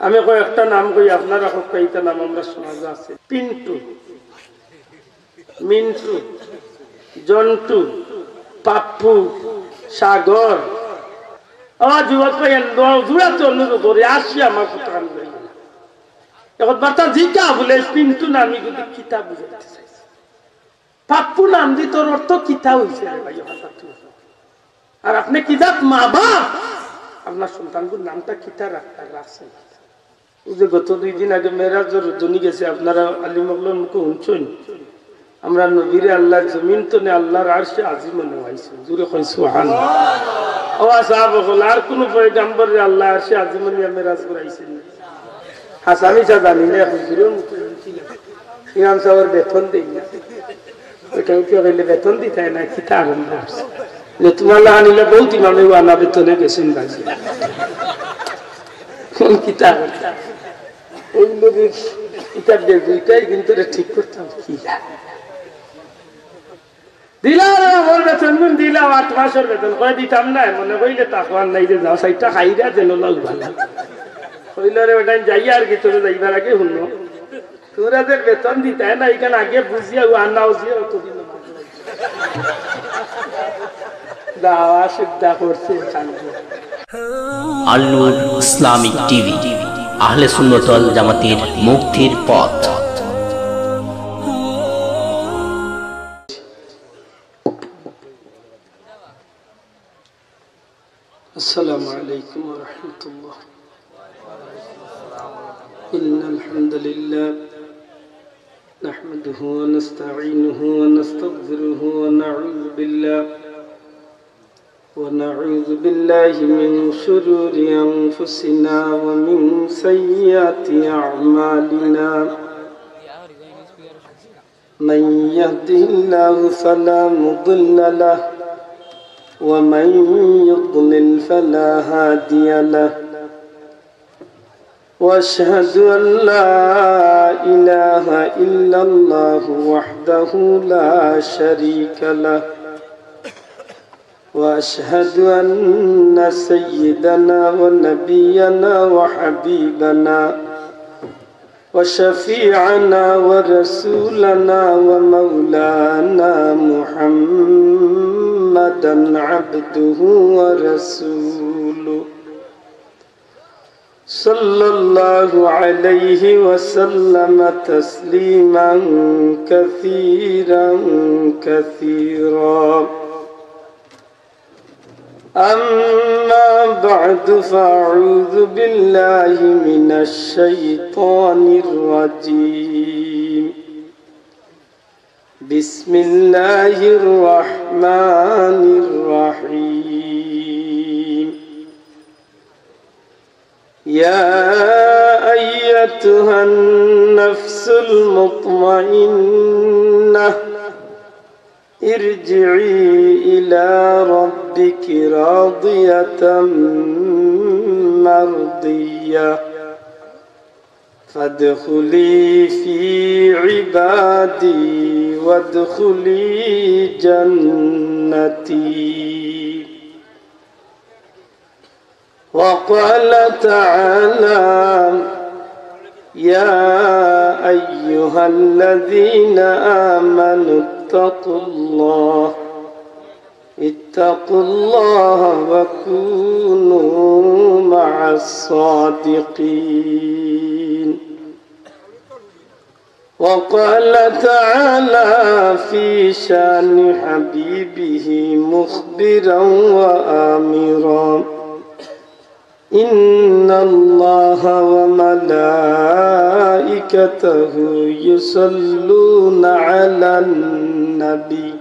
আমি কয়েকটা নাম কই, আপনারা কয়েকটা নাম আমরা সমাজে আছে। পিন্টু, মিন্টু, জন্টু, পাপ্পু, সাগর। আমার যুবক জুড়াতে অনুরোধ করে আসি আমার কথা এখন বার্তা জিজ্ঞা বলে পিন্টু নামি কিন্তু কিতাব বুঝাইতে চাইছে। পাপ্পু নাম দি তোর অর্থ কিতা হয়েছে আর আপনি কিতাব মা বাপ আপনার সন্তানগুলোর নামটা কিতা রাখছেন। যে গত 2 দিন আগে মেরাজের জনি গেছে, আপনারা আলিমগলের মুখে শুনছেন, আমরা নবীরে আল্লাহ জমিন তো নে আল্লাহর আরশে আজিম নেওয়াইছেন। জোরে কই সুবহানাল্লাহ। ও সাহাব হল আর কোন পয়গম্বরে আল্লাহ আরশে আজিম নিয়ে মেরাজ করাইছেন? হাসানি যা জানি না হুজুরের মুখে শুনছিলাম। ইমাম সাহেবের বেতন দেই না, ওইটাও কি হইলে বেতন দিতে না কিতা আরম্ভ করছে যে তোমার লাগানিলে বহুত ইমামে আনা বেতনে গেছেন বাজি কোন কিতা ওই নবীর কিতাব দিয়ে দুইটাই কিন্তু ঠিক করতাম। কি দিলাম আমার বেতন দিলাম 8 মাসের বেতন করে দিতাম না, মনে কইলে তাকওয়ার নাই যে যাও সাইটটা খাইরা যেন লাগ ভালো হইলে রে ওটাই যাই আর কি তোরে যাইবার আগে শুনো তোরা যে বেতন দিতে না এখানে আগে বুঝিয়া আনা উচিত অতদিন দাওয়া সিদ্ধা করছে। আল নূর ইসলামিক টিভি, আহলে সুন্নাত ওয়াল জামাতের মুক্তির পথ। আসসালামু আলাইকুম ওয়া রাহমাতুল্লাহ। ইন্নাল হামদুলিল্লাহ নাহমাদুহু ওয়া নাস্তাঈনুহু ওয়া নাস্তাগফিরুহু ওয়া নাউযু বিল্লাহি মিন শুরুরি আনফুসিনা ওয়া মিন সাইয়্যাতি আ'মালিনা। মান ইয়াহদিহিল্লাহু ফালা মুদিল্লা লাহু ওয়া মান ইউদ্লিল ফালা হাদিয়া লাহু। واشهد ان لا اله الا الله وحده لا شريك له واشهد ان سيدنا ونبينا وحبيبنا وشفيعنا ورسولنا ومولانا محمدا عبده ورسوله صلى الله عليه وسلم تسليما كثيرا كثيرا. أما بعد فأعوذ بالله من الشيطان الرجيم. بسم الله الرحمن الرحيم. يا أيتها النفس المطمئنة ارجعي إلى ربك راضية مرضية فادخلي في عبادي وادخلي جنتي. وقال تعالى يا أيها الذين آمنوا اتقوا الله وكونوا مع الصادقين. وقال تعالى في شان حبيبه مخبرا وآمرا إن الله وملائكته يصلون على النبي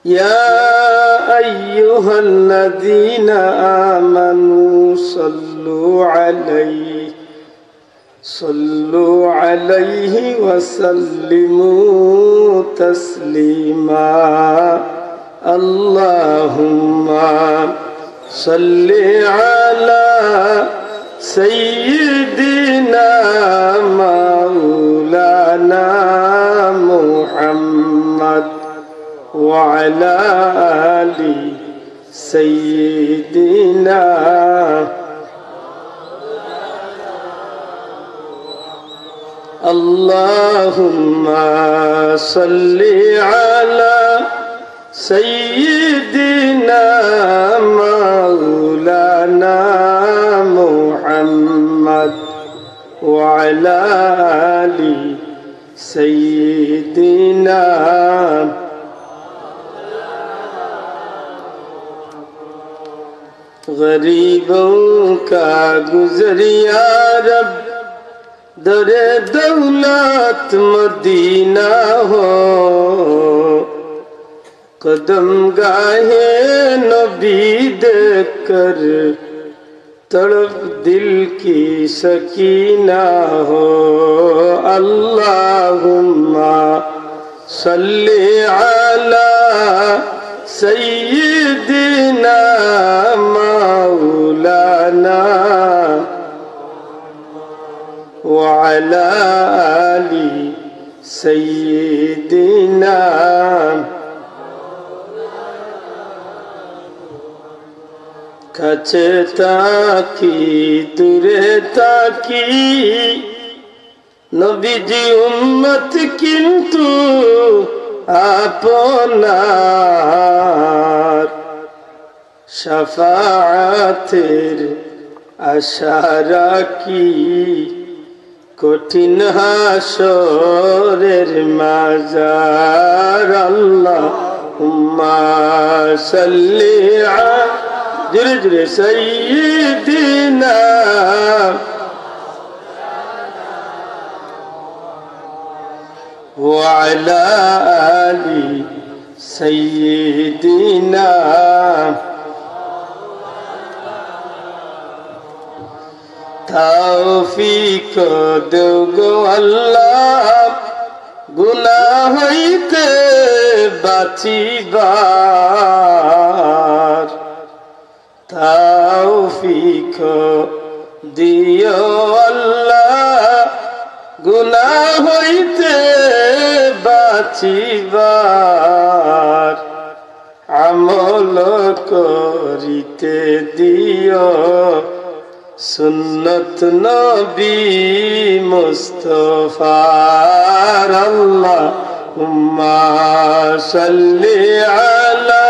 يا أيها الذين آمنوا صلوا عليه وسلموا تسليما. اللهم صل على سيدنا مولانا محمد وعلى آل سيدنا আল্লাহুম্মা সাল্লি আলা সাইয়্যিদিনা মাওলানা মুহাম্মদ ওয়া আলা আলি সাইয়্যিদিনা गरीबों का गुजरिया रब दरे दौलत मदीना हो कदम गाहे नबी देख कर तड़प दिल की सकीना हो अल्लाहुम्मा सल्ली अला सय्यिदिना मौलाना व अला आलि सय्यिदिना কাছে তাকি দূরে তাকি নবীজি উম্মত কিন্তু আপনার শাফাআতের আশা রাখি কঠিন হাসরের মাজার আল্লাহুম্মা সাল্লি আলা জোরে জোরে সাইয়্যিদিনা ওয়া আলা আলি সাইয়্যিদিনা তৌফিক দেও গো আল্লাহ গুনাহ হইতে বাঁচিবার তৌফিক দিও আল্লাহ গুনাহ হইতে বাঁচিবার আমল করিতে দিও সুন্নত নবী মুস্তাফার আল্লাহুম্মা সাল্লি আলা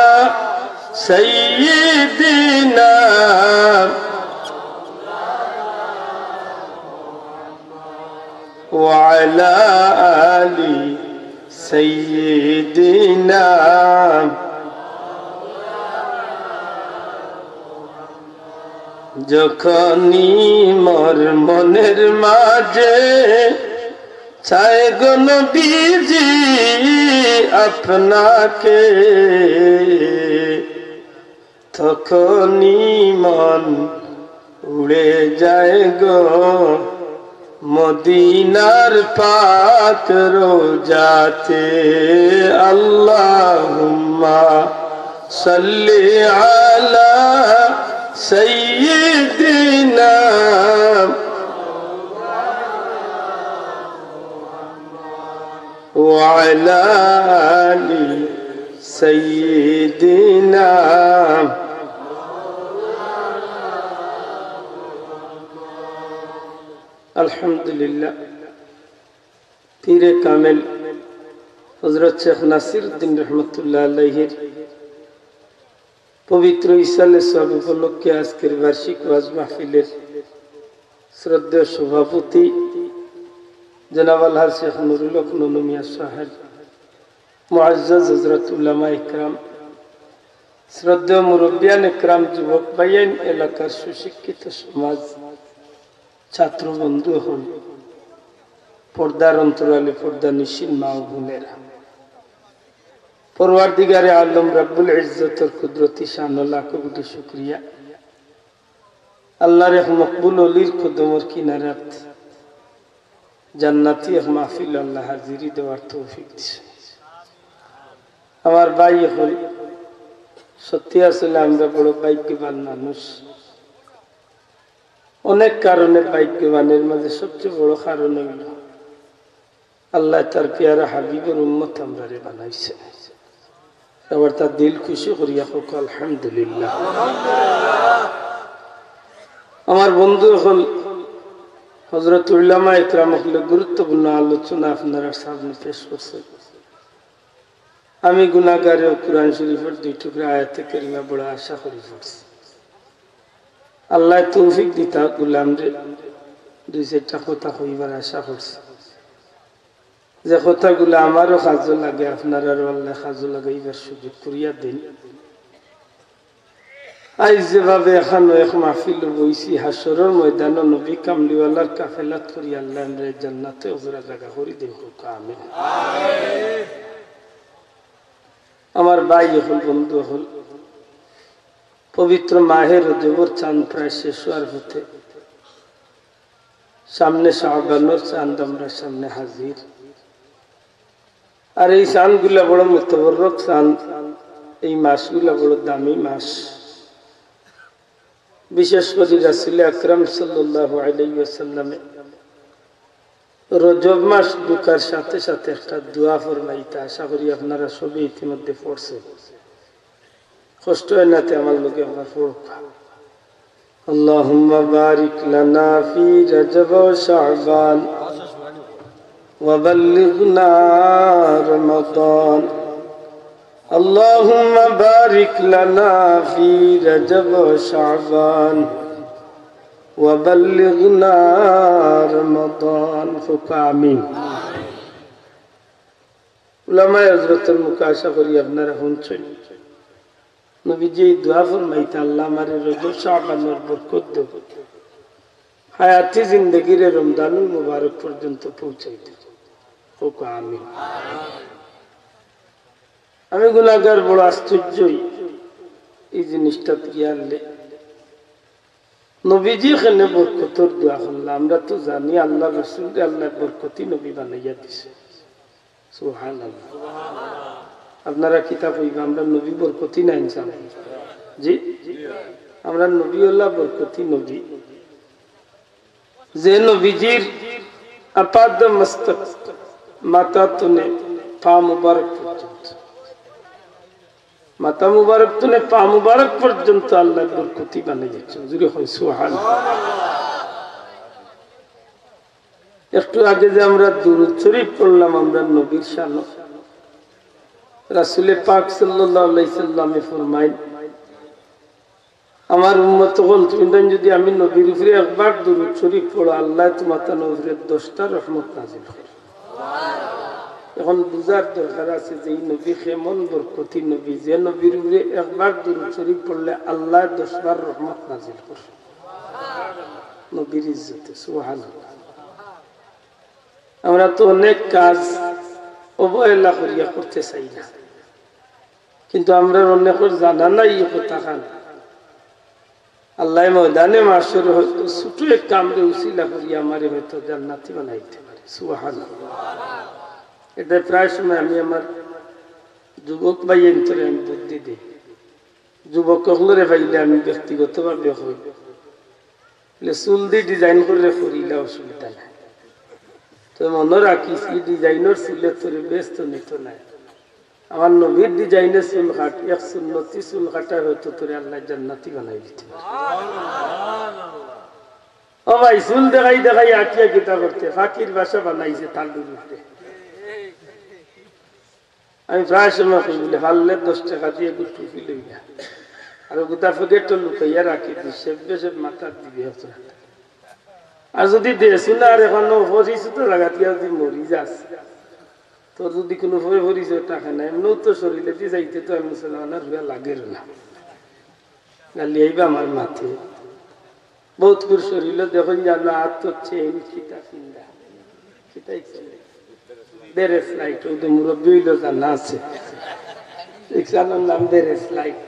সাইয়্যিদিনা ওয়া আলা আলি সাইয়্যিদিনা যখনই মোর মনের মাঝে চায় গো নবীজি আপনাকে তখনই মন উড়ে যায় গো মদিনার পাক রোজাতে আল্লাহুম্মা সাল্লি আলা সাইয়্যিদিনা ওয়া আলা আলি সাইয়্যিদিনা আলহামদুলিল্লাহ পীরে কামেল হযরত শেখ নাসিরউদ্দিন রহমাতুল্লাহ আলাইহির পবিত্র ইসালে সব উপলক্ষে আজকের বার্ষিক ওয়াজ মাহফিলের শ্রদ্ধেয় সভাপতি জনাব আলহাজ শেখ নুরুল হক নুনু মিয়া সাহেব, মুআজ্জাজ হযরত উলামা ইকরাম, শ্রদ্ধেয় মুরব্বিয়ান ইকরাম, যুবক ভাইয়েন, এলাকার সুশিক্ষিত সমাজ, ছাত্র বন্ধু হন, পর্দার অন্তরালে পর্দা নিশিন মা ও বোনেরা, পরওয়ারদিগারে আলম রব্বুল ইজ্জতের কুদরতি শান লাখ কোটি শুকরিয়া। আল্লাহর এক মকবুল ওলির কদমের কিনারাত জান্নাতি এক মাহফিল আল্লাহ হাজিরি দেওয়ার তৌফিক দিয়েছে। আমার ভাই হল সত্যি আসলে আমরা বড় ভাগ্যবান মানুষ। অনেক কারণে ভাগ্যবানের মাঝে সবচেয়ে বড় কারণ হইল আল্লাহ তার পেয়ারা হাবিবের উম্মত আমরা বানাইছে। এবার তার দিল খুশি করিয়া হোক আলহামদুলিল্লাহ। আমার বন্ধু হল হযরত উলামা ইকরাম হলে গুরুত্বপূর্ণ আলোচনা আপনারা সামনে পেশ করছেন। আমি গুনাহগার ও কুরআন শরীফের দুই টুকরা আয়াতে কারিমা বড় আশা করি পড়ছি। আল্লাহ তৌফিক দিতা গোলামরে দুই চারটা কথা কইবার আশা করছি, যে কথাগুলো আমারও কাজে লাগে, আপনারও আল্লাহ কাজে লাগাইবার সুযোগ করিয়া দিন। আজ যেভাবে এখন এক মাহফিল বইছি, হাসরের ময়দানে নবী কামলিওয়ালার কাফেলাত করি আল্লাহ আমরা জান্নাতে ওজরা জায়গা করি দিন। আমিন। আমার ভাই হল, বন্ধু হল, পবিত্র মাহে রজবের চাঁদ প্রায় শেষ হওয়ার পথে, সামনে শাবানের চাঁদ আমরা সামনে হাজির। আর এই চাঁদ গুলা বড় মুতবরক চাঁদ, এই মাসগুলা বড় দামি মাস। বিশেষ করে রাসূল আকরাম সাল্লাল্লাহু আলাইহি ওয়াসাল্লামে রজব মাস ঢোকার সাথে সাথে একটা দোয়া ফরমাইতা, আশা করি আপনারা সবাই ইতিমধ্যে পড়ছেন। কষ্ট হয় না তে আমার লোকে আমরা পড়ব। আল্লাহুম্মা বারিক লানা ফি রজব ওয়া শাবান ওয়া বাল্লিগনা রমাদান। اللهم بارك لنا في رجب وشعبان وبلغنا رمضان فآمين। উলামায়ে হযরতের মুখে আশা করি আপনারা শুনছেন, নবীজি দোয়া ফরমাইতে, আল্লাহ আমারে রজব শাবানের বরকত দাও, হায়াতি জিন্দেগির রমজানুল মুবারক পর্যন্ত পৌঁছাইতে। আমিন। আমি গুনাহগার, বড় আশ্চর্যই এই জিনিসটা গিয়ালে নবীজি এখানে বরকতর দোয়া করলাম। আমরা তো জানি আল্লাহ রাসূলকে আল্লাহ বরকতি নবী বানাইয়া দিছে। সুবহানাল্লাহ। আপনারা কিতাব হইবা আমরা নবী বরকতি না ইনশাআল্লাহ। জি, আমরা নবী আল্লাহ বরকতি নবী, যে নবীজির আপাদ মস্তক মাথা তুনে পা মুবারক পর্যন্ত, মাথা মুবারক তুলে পা মুবারক পর্যন্ত আল্লাহ বরকতি বানিয়েছে। জুড়ে হয় সুবহানাল্লাহ। একটু আগে যে আমরা দুরূদ শরীফ পড়লাম, আমরা নবীর শান, রাসূল পাক সাল্লাল্লাহু আলাইহি সাল্লামে ফরমাইন, আমার উম্মত হল তুমি যদি আমি নবীর উপরে একবার দুরূদ শরীফ পড়ো, আল্লাহ তোমার উপরে 10টা রহমত নাযিল করে। এখন বুঝার দরকার আছে যে এই নবী কেমন বরকতি নবী, যে নবীর উপরে একবার দুরূদ শরীফ পড়লে আল্লাহ 10 বার রহমত নাযিল করে নবীর ইজ্জতে। সুবহানাল্লাহ। আমরা তো অনেক কাজ অবহেলা করিয়া করতে চাই না, কিন্তু আমরা অনেকের জানা নাই এই কথা খান। আল্লাহ ময়দানে মাশর হয়তো ছোট এক কামরে উসিলা করিয়া আমারে হয়তো জান্নাতি বানাইতে পারে। সুবহানাল্লাহ। এটা প্রায় সময় আমি আমার যুবক ভাই অন্তরে আমি বুদ্ধি দিই, যুবক সকলরে পাইলে আমি ব্যক্তিগতভাবে হই, চুল দিয়ে ডিজাইন করে করিলে অসুবিধা নাই। তো মনে রাখিস এই ডিজাইনের চুলে তোর ব্যস্ত নিত নাই। আমার নবীর ডিজাইনের চুল কাট, এক সুন্নতি চুল কাটা হয়তো তোর আল্লাহ জান্নাতি বানাই দিতে পারে। ও ভাই, চুল দেখাই দেখাই আঁকিয়া কিতা করতে ফাঁকির বাসা বানাইছে তালুর উঠে। আমি প্রায় সময় কই বলে পারলে 10 টাকা দিয়ে টুপি লইয়া আর গোটা ফেকেটটা লুকাইয়া রাখি দিই, সে মাথা দিবি। আর যদি দেশু না আর এখনো পরিচিত তো লাগাত যদি মরি যাস, তোর যদি কোনো পরিচয় টাকা নাই, এমনিও তো শরীরে দিয়ে যাইতে তো আমি মুসলমানের হয়ে লাগের না, গালি আইবা আমার মাথে বহুত করে শরীরে দেখুন জানো আর তো চেন খিতা ফিন্দা খিতাই চলে দেরে ফ্লাইট, ওই তো মুরব্বী হইলো জানা আছে, রিক্সানোর নাম দেরে ফ্লাইট,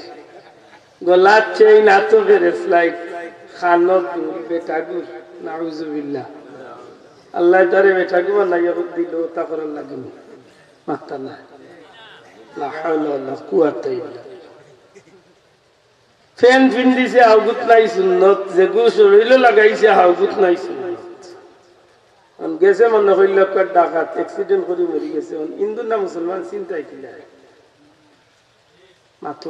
গলার চেইন হাতও দেরে ফ্লাইট, খানো দূর বেটাগুর নাউজুবিল্লাহ। আল্লাহ তারে বেটাগু বানাইয়া দিল, তা করার লাগেনি মাথা না, লা হাওলা ওয়ালা কুওয়াতা ইল্লা ফ্যান ফিন দিছে হাউগুত নাই সুন্নত, যে গু শরীর লাগাইছে হাউগুত নাই সুন্নত। গেছে মনে হইল ডাকাত অ্যাক্সিডেন্ট করে মরি গেছে, হিন্দু না মুসলমান চিন্তাই কিনা মাত্র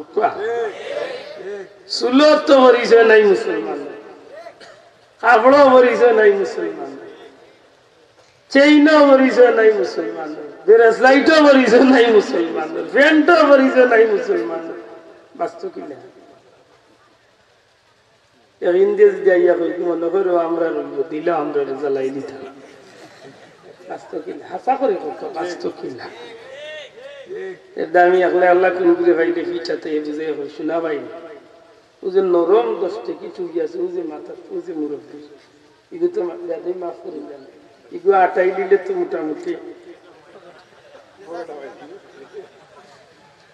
চুলত তো পরিচয় নাই মুসলমান, কাপড়ও পরিচয় নাই মুসলমান, চেইনও পরিচয় নাই মুসলমানের, ব্রেসলাইটও পরিচয় নাই মুসলমানের, ফ্যান্টও পরিচয় নাই মুসলমানের। বাস্তব কিনা ইন্দিয়াস দিয়া কইকি মনে করো আমরা রইব দিলে আমরা জ্বালাই দিতাম। বাস্তব কিনা হাসা করে করতো বাস্তব কিনা এর দামি একলা আল্লাহ কোন করে ভাইলে ফিটাতে বুঝে শোনা পাইনি। ও যে নরম দশটা কিছু গিয়েছে, ও যে মাথা, ও যে মুরব্বী, এগুলো তো মাফ করে দেন। এগুলো আটাই দিলে তো মোটামুটি।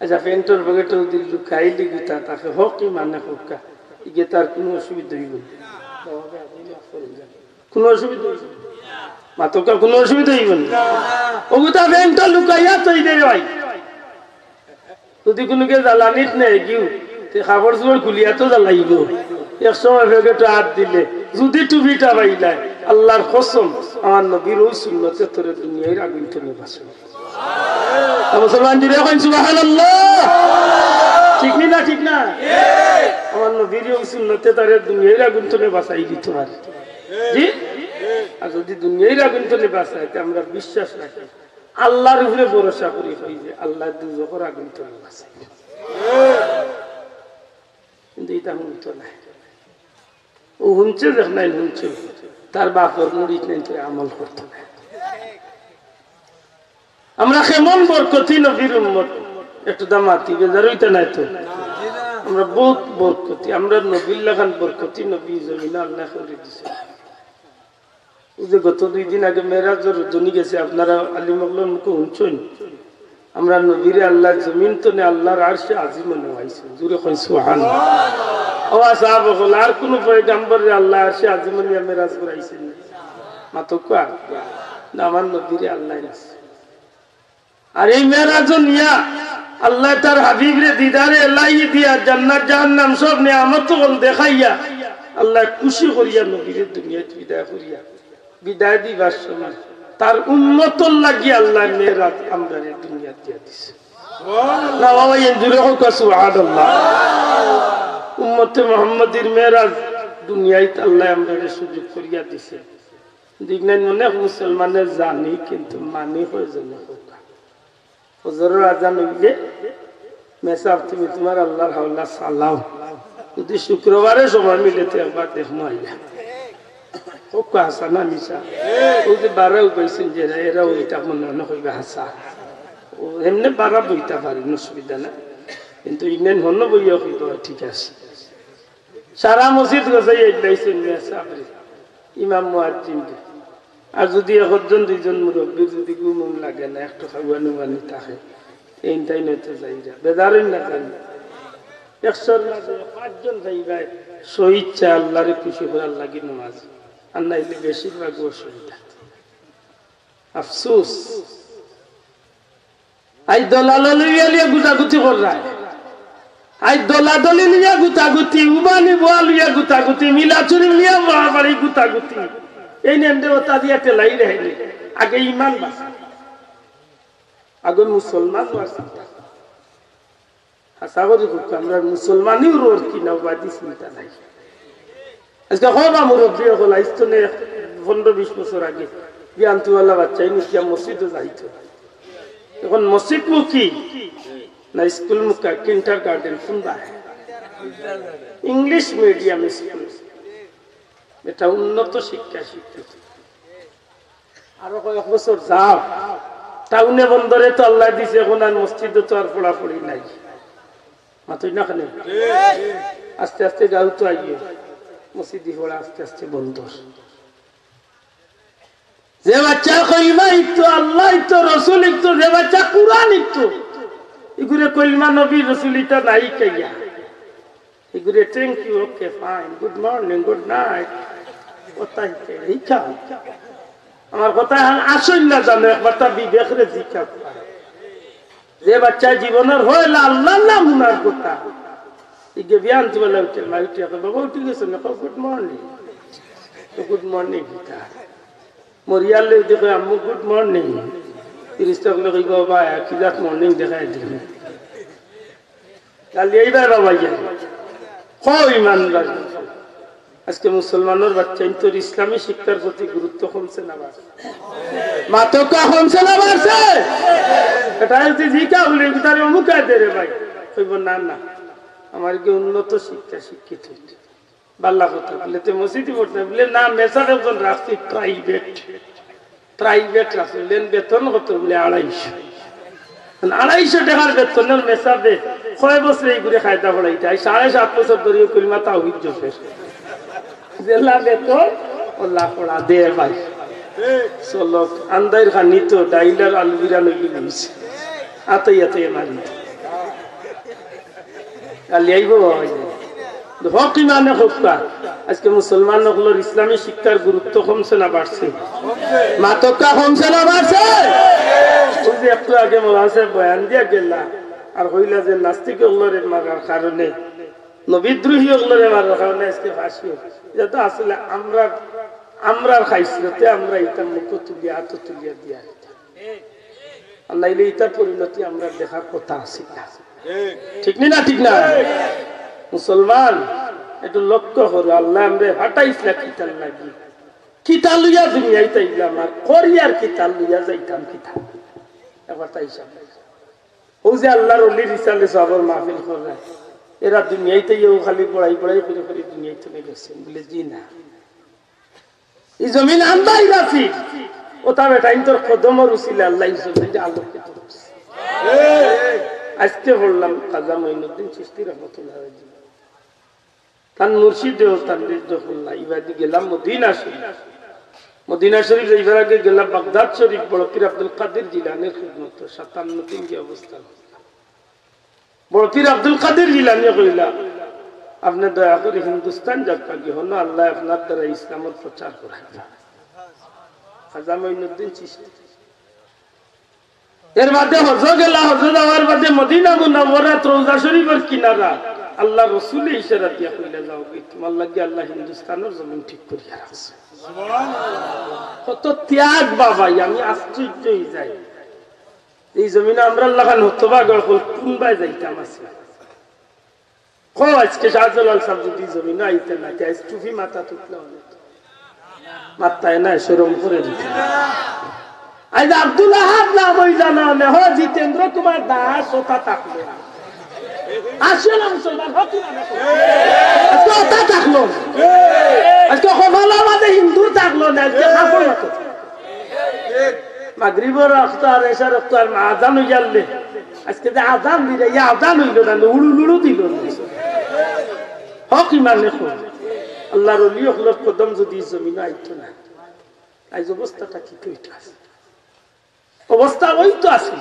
আচ্ছা প্যান্টর পকেটও দিল খাইলি গুতা তাকে হোক কি মানে হোক ইগে তার কোনো অসুবিধা হইব না, কোনো অসুবিধা হইব মাতকা, কোনো অসুবিধা হইব না। ও গুতা প্যান্টর লুকাইয়া তৈ দে ভাই, যদি কোনোকে জ্বালানিত নেই কিউ খাবার জোর খুলিয়া তো জ্বালাইব। এক সময় পকেটে হাত দিলে যদি টুপিটা পাইলাই আল্লাহর কসম আমার নবীর ওই সুন্নতে তোরে দুনিয়ার আগুন থেকে বাঁচব। মুসলমান জুড়ে এখন সুবহানাল্লাহ, ঠিক না? ঠিক না? আমার নবীর ওই সুন্নতে তারে দুনিয়ার আগুন থেকে বাঁচাই দিতে পারে। জি, আর যদি দুনিয়ার আগুন থেকে বাঁচাই আমরা বিশ্বাস রাখি, আল্লাহর উপরে ভরসা করি হই যে আল্লাহ দুজখের আগুন থেকে বাঁচাই। কিন্তু এটা শুনতো না, ও শুনছে দেখ নাই শুনছে, তার বাপর মুড়ি নাই তো আমল করতো না। আমরা কেমন বরকতি নবীর উম্মত, একটু দামাতি বেজার হইতে নাই তো, আমরা বহুত বরকতি, আমরা নবীর লাগান বরকতি নবী জমিনা আল্লাহ করে দিছে। ও যে গত 2 দিন আগে মেরাজের জনি গেছে, আপনারা আলিমগলর মুখে শুনছেন, আমরা নবীরে আল্লাহ জমিন তো নে আল্লাহর আরশে আজিম নেওয়াইছে। জোরে কই সুবহানাল্লাহ। ও সাহাব হল আর কোন পয়গম্বরে আল্লাহ আরশে আজিম নিয়ে মেরাজ করাইছেন মাতকা না, আমার নবীরে আল্লাহ আছে। আর এই মেরাজ নিয়া আল্লাহ তার হাবিবরে দিদারে এলাই দিয়া জান্নাত জাহান্নাম সব নিয়ামত দেখাইয়া আল্লাহ খুশি করিয়া নবীরে দুনিয়াতে বিদায় করিয়া বিদায় দিবার সময় তার উম্মতর লাগিয়ে আল্লাহ মেরাজ আমরা দুনিয়া দিয়া দিছে। না বাবা এই জুড়ে হোক সুবহানাল্লাহ। উম্মতে মুহাম্মাদির মেরাজ দুনিয়ায় আল্লাহ আমরা সুযোগ করিয়া দিছে। দিগনাই অনেক মুসলমানের জানি কিন্তু মানি হয়ে জানে হুজুরের আজান হইলে মেসাব তুমি তোমার আল্লাহর হাওলা সালাও, যদি শুক্রবারে সময় মিলে তো একবার দেখমো আইলা হোক হাসা না মিশা। ও যে বারাও পাইছেন যে এরা ওইটা মনে মনে হইবে হাসা, ও এমনি বারা বইতে পারেন অসুবিধা না, কিন্তু ইংল্যান্ড হন্য বইয়া হইতো ঠিক আছে। সারা মসজিদ গেছে এইলাইছেন মেসাবরে ইমাম মুয়াজ্জিন। আর যদি 1 জন 2 জন মুরব্বী যদি গুমুম লাগে না একটু খাওয়ানো মানি থাকে এইটাই নয়তো যাইরা বেদারেন না জানি 100 না 5 জন যাইবাই সইচ্ছা আল্লাহরে খুশি করার লাগি নামাজ, আর নাইলে বেশিরভাগ অসুবিধা। আফসোস আই দলালিয়া লিয়া গুতাগুতি করা, আই দলাদলি লিয়া গুতাগুতি, উবানি বোয়া লিয়া গুতাগুতি, মিলাচুরি লিয়া বাড়ি গুতাগুতি, এই নেম দেবতা দিয়া তেলাই রেহাইলে। আগে ইমান বাঁচা, আগে মুসলমান বাঁচা। আশা করি আমরা মুসলমানই রোর কিনা বাদি চিন্তা নাই। আজকে হবা মুরব্বী হল আইস্তনে 15-20 বছর আগে বিয়ান্তওয়ালা বাচ্চাই নিকিয়া মসজিদও যাইতো। এখন মসজিদ মুখী না স্কুল মুখা কিন্টার গার্ডেন শুনবা ইংলিশ মিডিয়াম স্কুল, এটা উন্নত শিক্ষা শিক্ষিত। আরো কয়েক বছর যাও টাউনে বন্দরে তো আল্লাহ দিছে, এখন আর মসজিদে তো আর পড়াপড়ি নাই মাতই না খানে। আস্তে আস্তে গাঁও তো আইয়ে মসজিদি পড়া আস্তে আস্তে বন্ধ। যে বাচ্চা কইমা ইতো আল্লাহ ইতো রসুল ইতো, যে বাচ্চা কুরআন ইতো, এগুলো কইমা নবী রসুল ইতা নাই কাইয়া, এগুলো thank you, okay fine, good morning, good night কথা শিখা। আমার কথা আসল না জানো, একবার তা বিবেকরে শিক্ষা। যে বাচ্চা জীবনের হইল আল্লাহ নাম উনার কথা ইগে বিয়ান্ত বলে উঠে মা উঠে বাবা উঠে গেছে না, good morning, good morning Gita মরিয়ালে দেখো আম্মু গুড মর্নিং, 30 টাকা কইব বাবা কি জাত মর্নিং দেখাই দিন কালি এইবার বাবা ইয়া কই ইমান রাখি আজকে মুসলমানের বাচ্চা তো ইসলামী শিক্ষার প্রতি গুরুত্ব কমছে না বাড়ছে, মাতকা কমছে না বাড়ছে? এটা হচ্ছে জিকা বলে তার অমুকায় দে রে ভাই, কইব না না আমার কি উন্নত শিক্ষা শিক্ষিত হইতে বাল্লা কথা বলে তো মসজিদে পড়তে বলে না মেসার একজন রাখছি প্রাইভেট রাখলেন, বেতন কত বলে 250 টাকার বেতনের মেসা দে কয় বছর এই ঘুরে খাইতা পড়াইতে 7.5 বছর ধরে কলিমা তাওহীদ জফের জেলা বেতন ওলা পড়া দে ভাই চলো আন্দাইর খানি তো ডাইলার আলু বিরানো গিয়েছে আতই মারি কালি আইব হক ইমানে হকা। আজকে মুসলমান হলোর ইসলামী শিক্ষার গুরুত্ব কমছে না বাড়ছে? মাতকা কমছে না বাড়ছে? বুঝি একটু আগে মোলাসে বয়ান দিয়া গেলা আর হইলা যে নাস্তিক হলোরে মারার কারণে নবিদ্রোহী হলোরে মারার কারণে আজকে ফাঁসি যেটা আসলে আমরা খাইছিলতে আমরা এটা মুখ তুলিয়া হাত তুলিয়া দিয়া নাইলে এটা পরিণতি আমরা দেখার কথা আছে ঠিক না? ঠিক না? মুসলমান একটু লক্ষ্য করো, আল্লাহ আমরা হাঁটাইছিলাম কিতাল লাগি কিতা লইয়া দুনিয়ায় তাইলাম আর করিয়ার কিতাল লইয়া যাইতাম কিতা ব্যাপারটা হিসাব। ও যে আল্লাহর অলির হিসাবে সবর মাহফিল করে এরা দুনিয়াইতে খালি পড়াই করে করে দুনিয়ায় চলে গেছেন বলে জি না, এই জমিন আমদাই রাখি ও তা বেটাইন তোর কদমর উচিলে আল্লাহ জমিন আলোকিত করছে। আজকে বললাম খাজা মঈনুদ্দিন চিশতি রহমতুল্লাহ তার মুর্শিদেও তার নির্জফুল্লাহ ইবাদি গেলাম মদিনা শরীফ এইবার আগে গেলাম বাগদাদ শরীফ বড় পীর আব্দুল কাদের জিলানির খিদমত 57 দিন কি অবস্থান। বড় পীর আব্দুল কাদের জিলানি কইলা আপনি দয়া করে হিন্দুস্তান যাত্রা কি হলো আল্লাহ আপনার দ্বারা ইসলামের প্রচার করাইবে। খাজা মঈনুদ্দিন চিশতি এর বাদে হজ গেলা, হজ যাওয়ার বাদে মদিনা মুনাওয়ারাত রওজা শরীফের কিনারা আল্লাহ রসুল ইশারা দিয়া কইলা যাও তোমার লাগে আল্লাহ হিন্দুস্তানের জমিন ঠিক করিয়া রাখছে। কত ত্যাগ বাবা, আমি আশ্চর্য হয়ে যাই এই জমিনে আমরা লাগান হতবা গড় কোনবাই যাইতাম আছে আজকে শাহজালাল সাহেব যদি জমিনে আইতেন না টুফি মাথা তুটলে মাথায় না শরম করে দিতে। আজ আব্দুল আহাদ নাম হই জানা নেহ জিতেন্দ্র কুমার দাস ওটা থাকলো আসলে মুসলমান হতো না আজকে ওটা থাকলো, আজকে কপালা মাঝে হিন্দু থাকলো না, আজকে কাপড় হতো মাগরিবের আখতার এশার আখতার আজান হয়ে গেলে আজকে যে আজান দিলে ইয়া আজান হইল না উড়ু দিল হক ইমান লেখো আল্লাহর ওলি হলোর কদম যদি জমিনে আইতো না আজ অবস্থাটা কি কইতো আছে? অবস্থা ওই তো আছে।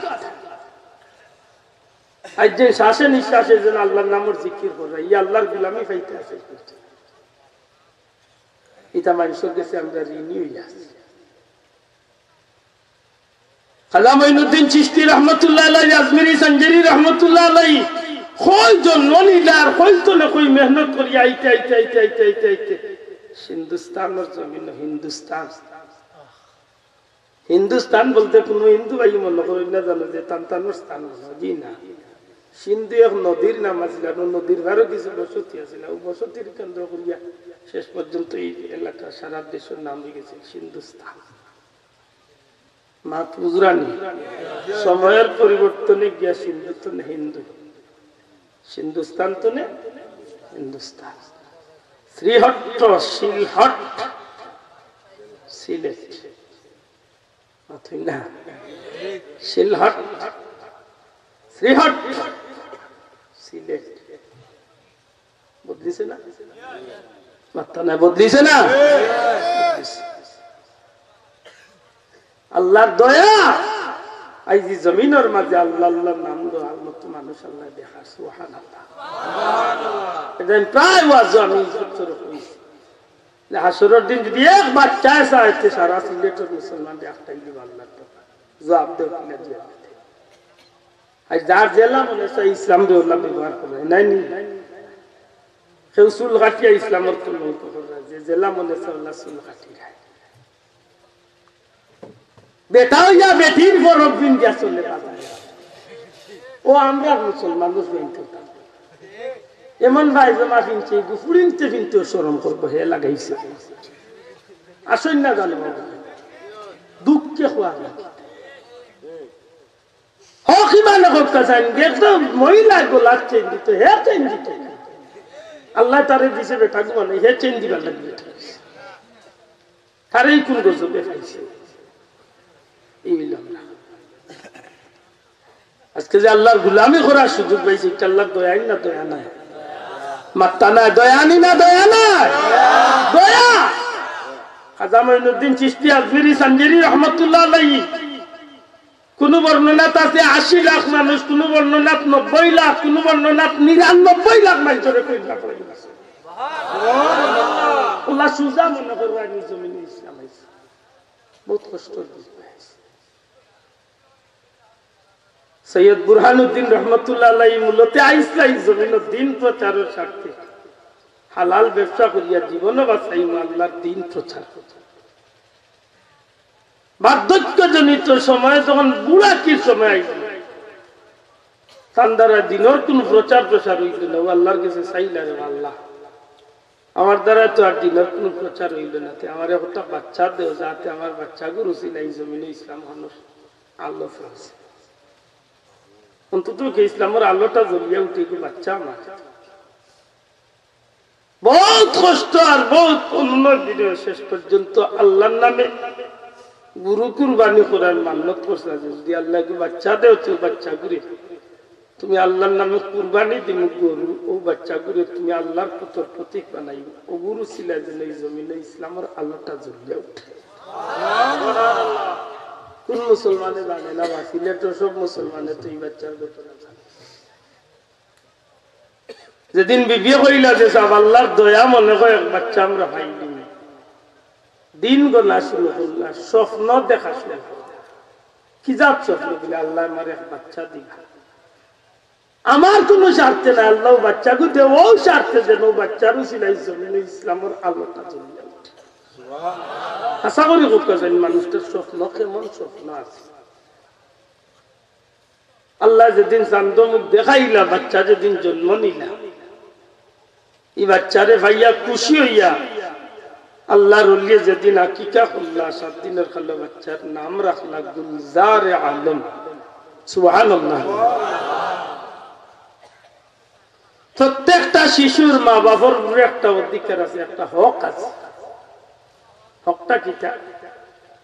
আজ যে শ্বাসে নিঃশ্বাসে যেন আল্লাহর নামের জিকির করে এই আল্লাহর গোলামি পাইতে আছে এটা মানুষের কাছে আমরা ঋণী হইয়া আছি। খাজা মঈনুদ্দিন চিশতি রহমতুল্লাহ আলাইহি আজমিরি সঞ্জরি রহমতুল্লাহ আলাইহি কই জন্ম নিলার কই তো কই মেহনত করি আইতে হিন্দুস্তানের জমিন হিন্দুস্তান বলতে কোন হিন্দু ভাই মনে করি না জানো যে তান্তানোর স্থান জি না, সিন্ধু এক নদীর নাম আছিল, নদীর ভারও কিছু বসতি আছিল, বসতির কেন্দ্র করিয়া শেষ পর্যন্ত এই এলাকা সারা দেশের নাম হয়ে গেছে হিন্দুস্তান। মা পুজরানি সময়ের পরিবর্তনে গিয়া সিন্ধু তো হিন্দু, সিন্ধুস্তান তো নে হিন্দুস্তান। শ্রীহট্ট শিলহট সিলেট না, শিলহট শ্রীহট সিলেট বদলিছে না, মাত্রা না বদলিছে না। আল্লাহর দয়া আজ জমিনের মাঝে আল্লাহ আল্লাহর নাম দেওয়ার মতো মানুষ আল্লাহ দেখা সুবহানাল্লাহ। প্রায় ওয়াজ আমি হাসরের দিন যদি এক বাচ্চা চাইতে সারা সিলেটের মুসলমান একটাই দিব আল্লাহ জবাব দেব কিনা দিয়া আজ যার জেলা মনে হয় ইসলাম দেওয়া ব্যবহার করে নাই কেউ চুল কাটিয়া ইসলামের যে জেলা মনে হয় চুল কাটি খায় বেটা হইয়া বেটির বরফ দিন দিয়া চলে ও আমরা মুসলমান এমন ভাই জমা ফিনছে গুফুরিনতে ফিনতেও শরম করবো হে লাগাইছে আসেন না জানো দুঃখে খোয়া হোক ইমান হোক কাজান দেখতো মহিলা গোলাপ চেন দিত হে চেন দিত আল্লাহ তারে দিছে বেটা গো মানে হে চেন দিবার লাগবে তারেই কোন গজবে পাইছে এই না আজকে যে আল্লাহর গোলামি করার সুযোগ পাইছে এটা আল্লাহর দয়া না দয়া নাই মাত্তা নাই দয়া নি না দয়া নাই দয়া খাজা মঈনুদ্দিন চিশতি আজমিরি সানজিরি রহমাতুল্লাহ আলাইহি কোন বর্ণনাত আছে 80 লাখ মানুষ কোন বর্ণনাত 90 লাখ কোন বর্ণনাত 99 লাখ মানুষের কইলা পড়ে গেছে সুবহানাল্লাহ আল্লাহ সুজা মনে করবা নি জমিনে ইসলাম আইছে বহুত কষ্ট দিছে সৈয়দ বুরহানুদ্দিন রহমতুল্লাহ আলাইহি মূলত আইসলাই জমিন দিন প্রচারের স্বার্থে হালাল ব্যবসা করিয়া জীবন বাঁচাই আল্লাহর দিন প্রচার বার্ধক্যজনিত সময় যখন বুড়া কি সময় আইছিল তার দ্বারা দিনের কোন প্রচার প্রসার হইল না আল্লাহর কাছে চাইলা রে আল্লাহ আমার দ্বারা তো আর দিনের কোন প্রচার হইল না আমার একটা বাচ্চা দেও যাতে আমার বাচ্চাগুলো ছিলাই জমিনে ইসলাম মানুষ আল্লাহ ফেলছে অন্তত ইসলামের আলোটা জ্বলিয়া উঠে বাচ্চা আমার বহুত কষ্ট আর বহুত অনুনয় দিনের শেষ পর্যন্ত আল্লাহর নামে গুরু কুরবানি করার মান্যত করছে যদি আল্লাহকে বাচ্চা দেও তো বাচ্চা ঘুরে তুমি আল্লাহর নামে কুরবানি দিন গরু ও বাচ্চা ঘুরে তুমি আল্লাহর পুত্র প্রতীক বানাই ও গুরু ছিল যেন এই জমিনে ইসলামের আলোটা জ্বলিয়া উঠে কোন মুসলমানে জানে না বা সিলেটের সব মুসলমানে তো এই বাচ্চার ব্যাপারে জানে যেদিন বিবিয়ে কইলা যে সব আল্লাহর দয়া মনে হয় এক বাচ্চা আমরা পাইনি দিন গোনা শুরু করলাম স্বপ্ন দেখা শুরু কি যাব স্বপ্ন বলে আল্লাহ আমার এক বাচ্চা দিবা আমার কোন স্বার্থে না আল্লাহ বাচ্চাকে দেব ও স্বার্থে যেন বাচ্চারও সিলাই জমিনে ইসলামের আলোটা জ্বলিয়া উঠে আশা করি কোথায় মানুষটার স্বপ্ন কেমন স্বপ্ন আছে আল্লাহ যেদিন চান্দ মুখ দেখাইলা বাচ্চা যেদিন জন্ম নিলা এই বাচ্চারে ভাইয়া খুশি হইয়া আল্লাহর ওলিয়ে যেদিন আকিকা করলা 7 দিনের খালো বাচ্চার নাম রাখলা গুলজার আলম সুবহানাল্লাহ প্রত্যেকটা শিশুর মা বাবার উপরে একটা অধিকার আছে একটা হক আছে হকটা কিটা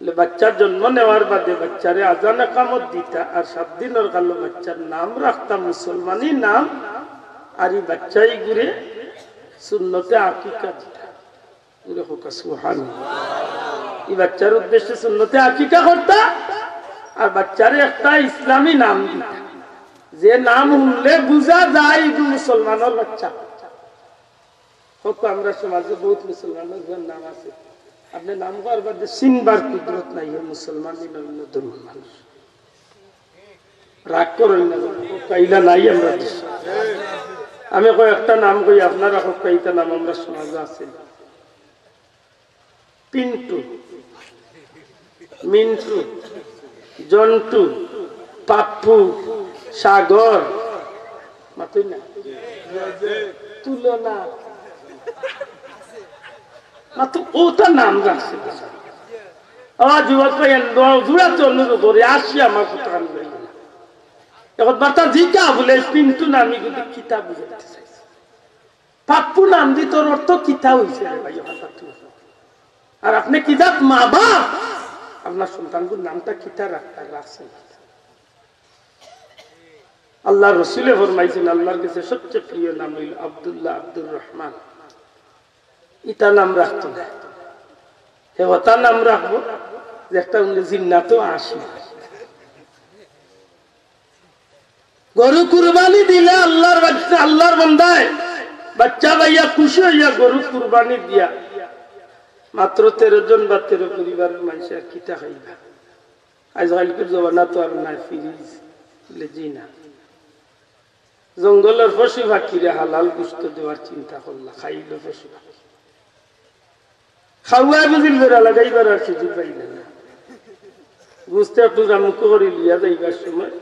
বাচ্চার জন্ম নেওয়ার বাদে বাচ্চারে আজান একামত দিতা আর 7 দিনের কালো বাচ্চার নাম রাখতাম মুসলমানি নাম আর এই বাচ্চাই ঘুরে সুন্নতে আকিকা দিতা ঘুরে হোক সুবহানাল্লাহ এই বাচ্চার উদ্দেশ্যে সুন্নতে আকিকা করতা আর বাচ্চারে একটা ইসলামী নাম দিতা যে নাম শুনলে বুঝা যায় এই মুসলমানের বাচ্চা হোক আমরা সমাজে বহুত মুসলমানের নাম আছে আপনি নাম করবার চিনবার কুদরত নাই মুসলমান অন্য ধর্মের মানুষ রাগ করেন না কাইলা নাই আমরা আমি কয়েকটা নাম কই আপনারা কয়েকটা নাম আমরা সমাজে আছে পিন্টু মিন্টু জন্টু পাপ্পু সাগর মাতুই না তুলনা মাত্র ওটা নাম রাখছে আমার যুবক জুড়া চলুন ধরে আসি আমার কথা এখন বার্তা জিকা বলে পিন্টু নামি যদি কিতাব বুঝাতে চাইছে পাপ্পু নাম দি তোর অর্থ কিতা হয়েছে আর আপনি কিতাব মা বাপ আপনার সন্তানগুলোর নামটা কিতা রাখছেন আল্লাহ রসুলে ফরমাইছেন আল্লাহর কাছে সবচেয়ে প্রিয় নাম হইল আব্দুল্লাহ আব্দুর রহমান ইটা নাম রাখতো না হে ওটা নাম রাখবো যে একটা জিন্নাতও আসে গরু কুরবানি দিলে আল্লাহর বাচ্চা আল্লাহর বান্দায় বাচ্চা ভাইয়া খুশি হইয়া গরু কুরবানি দিয়া মাত্র 13 জন বা 13 পরিবারের মানুষ আর কিটা খাইবা আজকালকার জমানা তো আর নাই ফ্রিজ লেজি না জঙ্গলের পশু পাখিরে হালাল গোশত দেওয়ার চিন্তা করলা খাইল পশু পাখি খাওয়া বুঝিল বেড়া লাগাইবার আর সুযোগ পাইল না বুঝতে একটু রামুখ করে লিয়া যাইবার সময়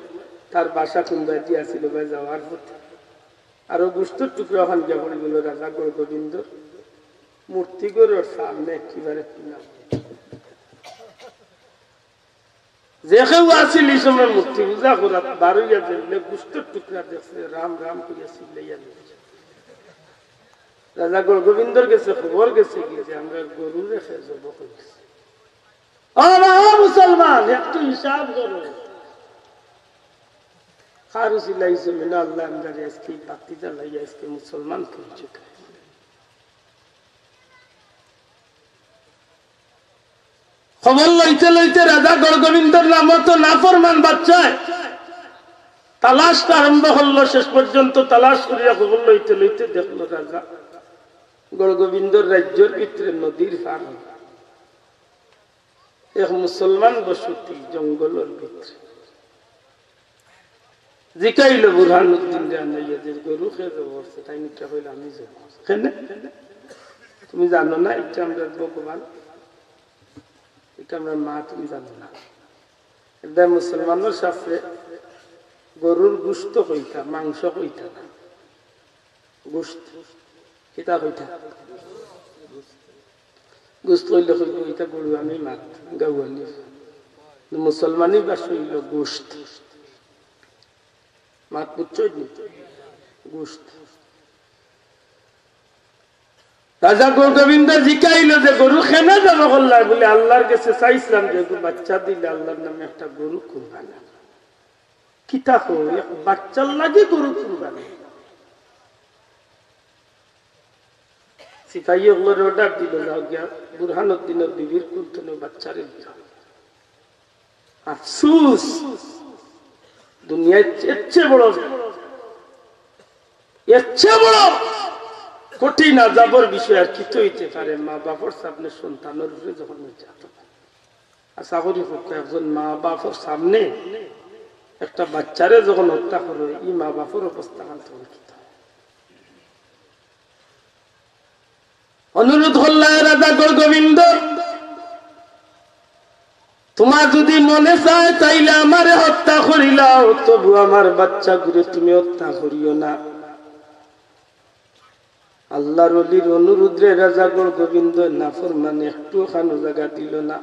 তার বাসা কোনবা দিয়াছিল বা যাওয়ার পথে আরো গোষ্ঠীর টুকরা ওখান গিয়ে পড়ে গেল রাজা গোবিন্দ মূর্তি করে সামনে একেবারে যে কেউ আসিল এই সময় মূর্তি পূজা করা বারোইয়া দেখলে গোষ্ঠীর টুকরা দেখছে রাম রাম করিয়া চিল্লাইয়া দিয়েছে। রাজা গোবিন্দর গেছে খবর গেছে কি যে আমরা গরু রেখে জব করেছি। মুসলমান একটু হিসাব করো কারো চিল্লাইছে মিনা আল্লাহ আমদারে আজকে বাতি জ্বালাইয়া আজকে মুসলমান পরিচয়। খবর লইতে লইতে রাজা গোবিন্দর নাম তো নাফরমান বাচ্চায় তালাশ আরম্ভ হলো। শেষ পর্যন্ত তালাশ করিয়া খবর লইতে লইতে দেখলো রাজা গোবিন্দর রাজ্যের ভিতরে নদীর পার এক মুসলমান বসতি জঙ্গলের ভিতরে। জিকাইল বুরহানুদ্দিন রানাইয়াদের গরু খেয়ে বলছে তাই নিটা হইলে আমি যাবো। তুমি জানো না এটা আমরা ভগবান, এটা আমরা মা, তুমি জানো না। এটা মুসলমানের শাস্ত্রে গরুর গুস্ত হইতা, মাংস হইতা না, গুস্ত কিতা হইতা, গুস্ত হইলে হইতা গরু আমি মাত গাওয়ালি। মুসলমানই বাস হইল গোস্ত, মাত বুঝছই গোস্ত। রাজা গোবিন্দ জিকাইল যে গরু খেনা জমা করলাম বলে আল্লাহর কাছে চাইছিলাম যে বাচ্চা দিলে আল্লাহর নামে একটা গরু কুরবানি। কিতা কই বাচ্চার লাগে গরু কুরবানি। সিপাহী ওগুলোর অর্ডার দিল যাও গিয়া বুরহানুদ্দিনের বিবির কুলতনে বাচ্চারে দিল। আফসুস দুনিয়ায় এর চেয়ে বড় কঠিন আযাবের বিষয় আর কিছু হইতে পারে মা বাপর সামনে সন্তানের উপরে যখন নির্যাতন। আশা করি একজন মা বাপর সামনে একটা বাচ্চারে যখন হত্যা করে এই মা বাপর অবস্থা অনুরোধ করলেন রাজা গোবিন্দ, তোমার যদি মনে চায় তাইলে আমারে হত্যা করিলাও, তবু আমার বাচ্চা গুলো তুমি হত্যা করিও না। আল্লাহর ওলির অনুরোধে রাজা গোবিন্দ নাফরমানে একটু খানো জায়গা দিল না।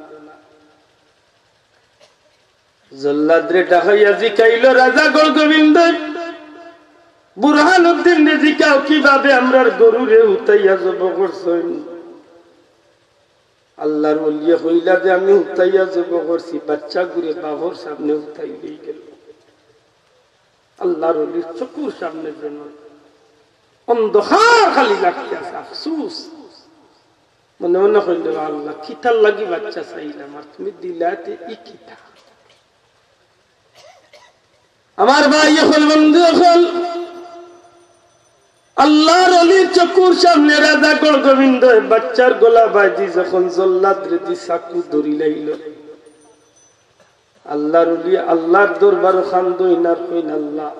জল্লাদরে ডাকাইয়া জিকাইল রাজা গোবিন্দ, বুরহানুদ্দিন নে জিকাও কিভাবে আমরার গরুরে উতাইয়া জব করছেন। আল্লাহর ওলিয়া হইলা যে আমি উতাইয়া জব করছি, বাচ্চা গুরে বাবর সামনে উঠাই দিয়ে গেল। আল্লাহর ওলির চকুর সামনে যেন অন্ধকার খালি লাগতে আছে। আফসুস মনে মনে হইল আল্লাহ কিতার লাগি বাচ্চা চাইলাম আর তুমি দিলাতে ই কিতা। আমার ভাই হল বন্ধু হল আল্লাহর ওলির চকুর সামনে রাজা গোবিন্দ বাচ্চার গলা বাজি যখন জল্লাদ রেদি চাকু ধরি লাইল। আল্লাহর ওলি আল্লাহর দরবার খান দইনার কইন আল্লাহ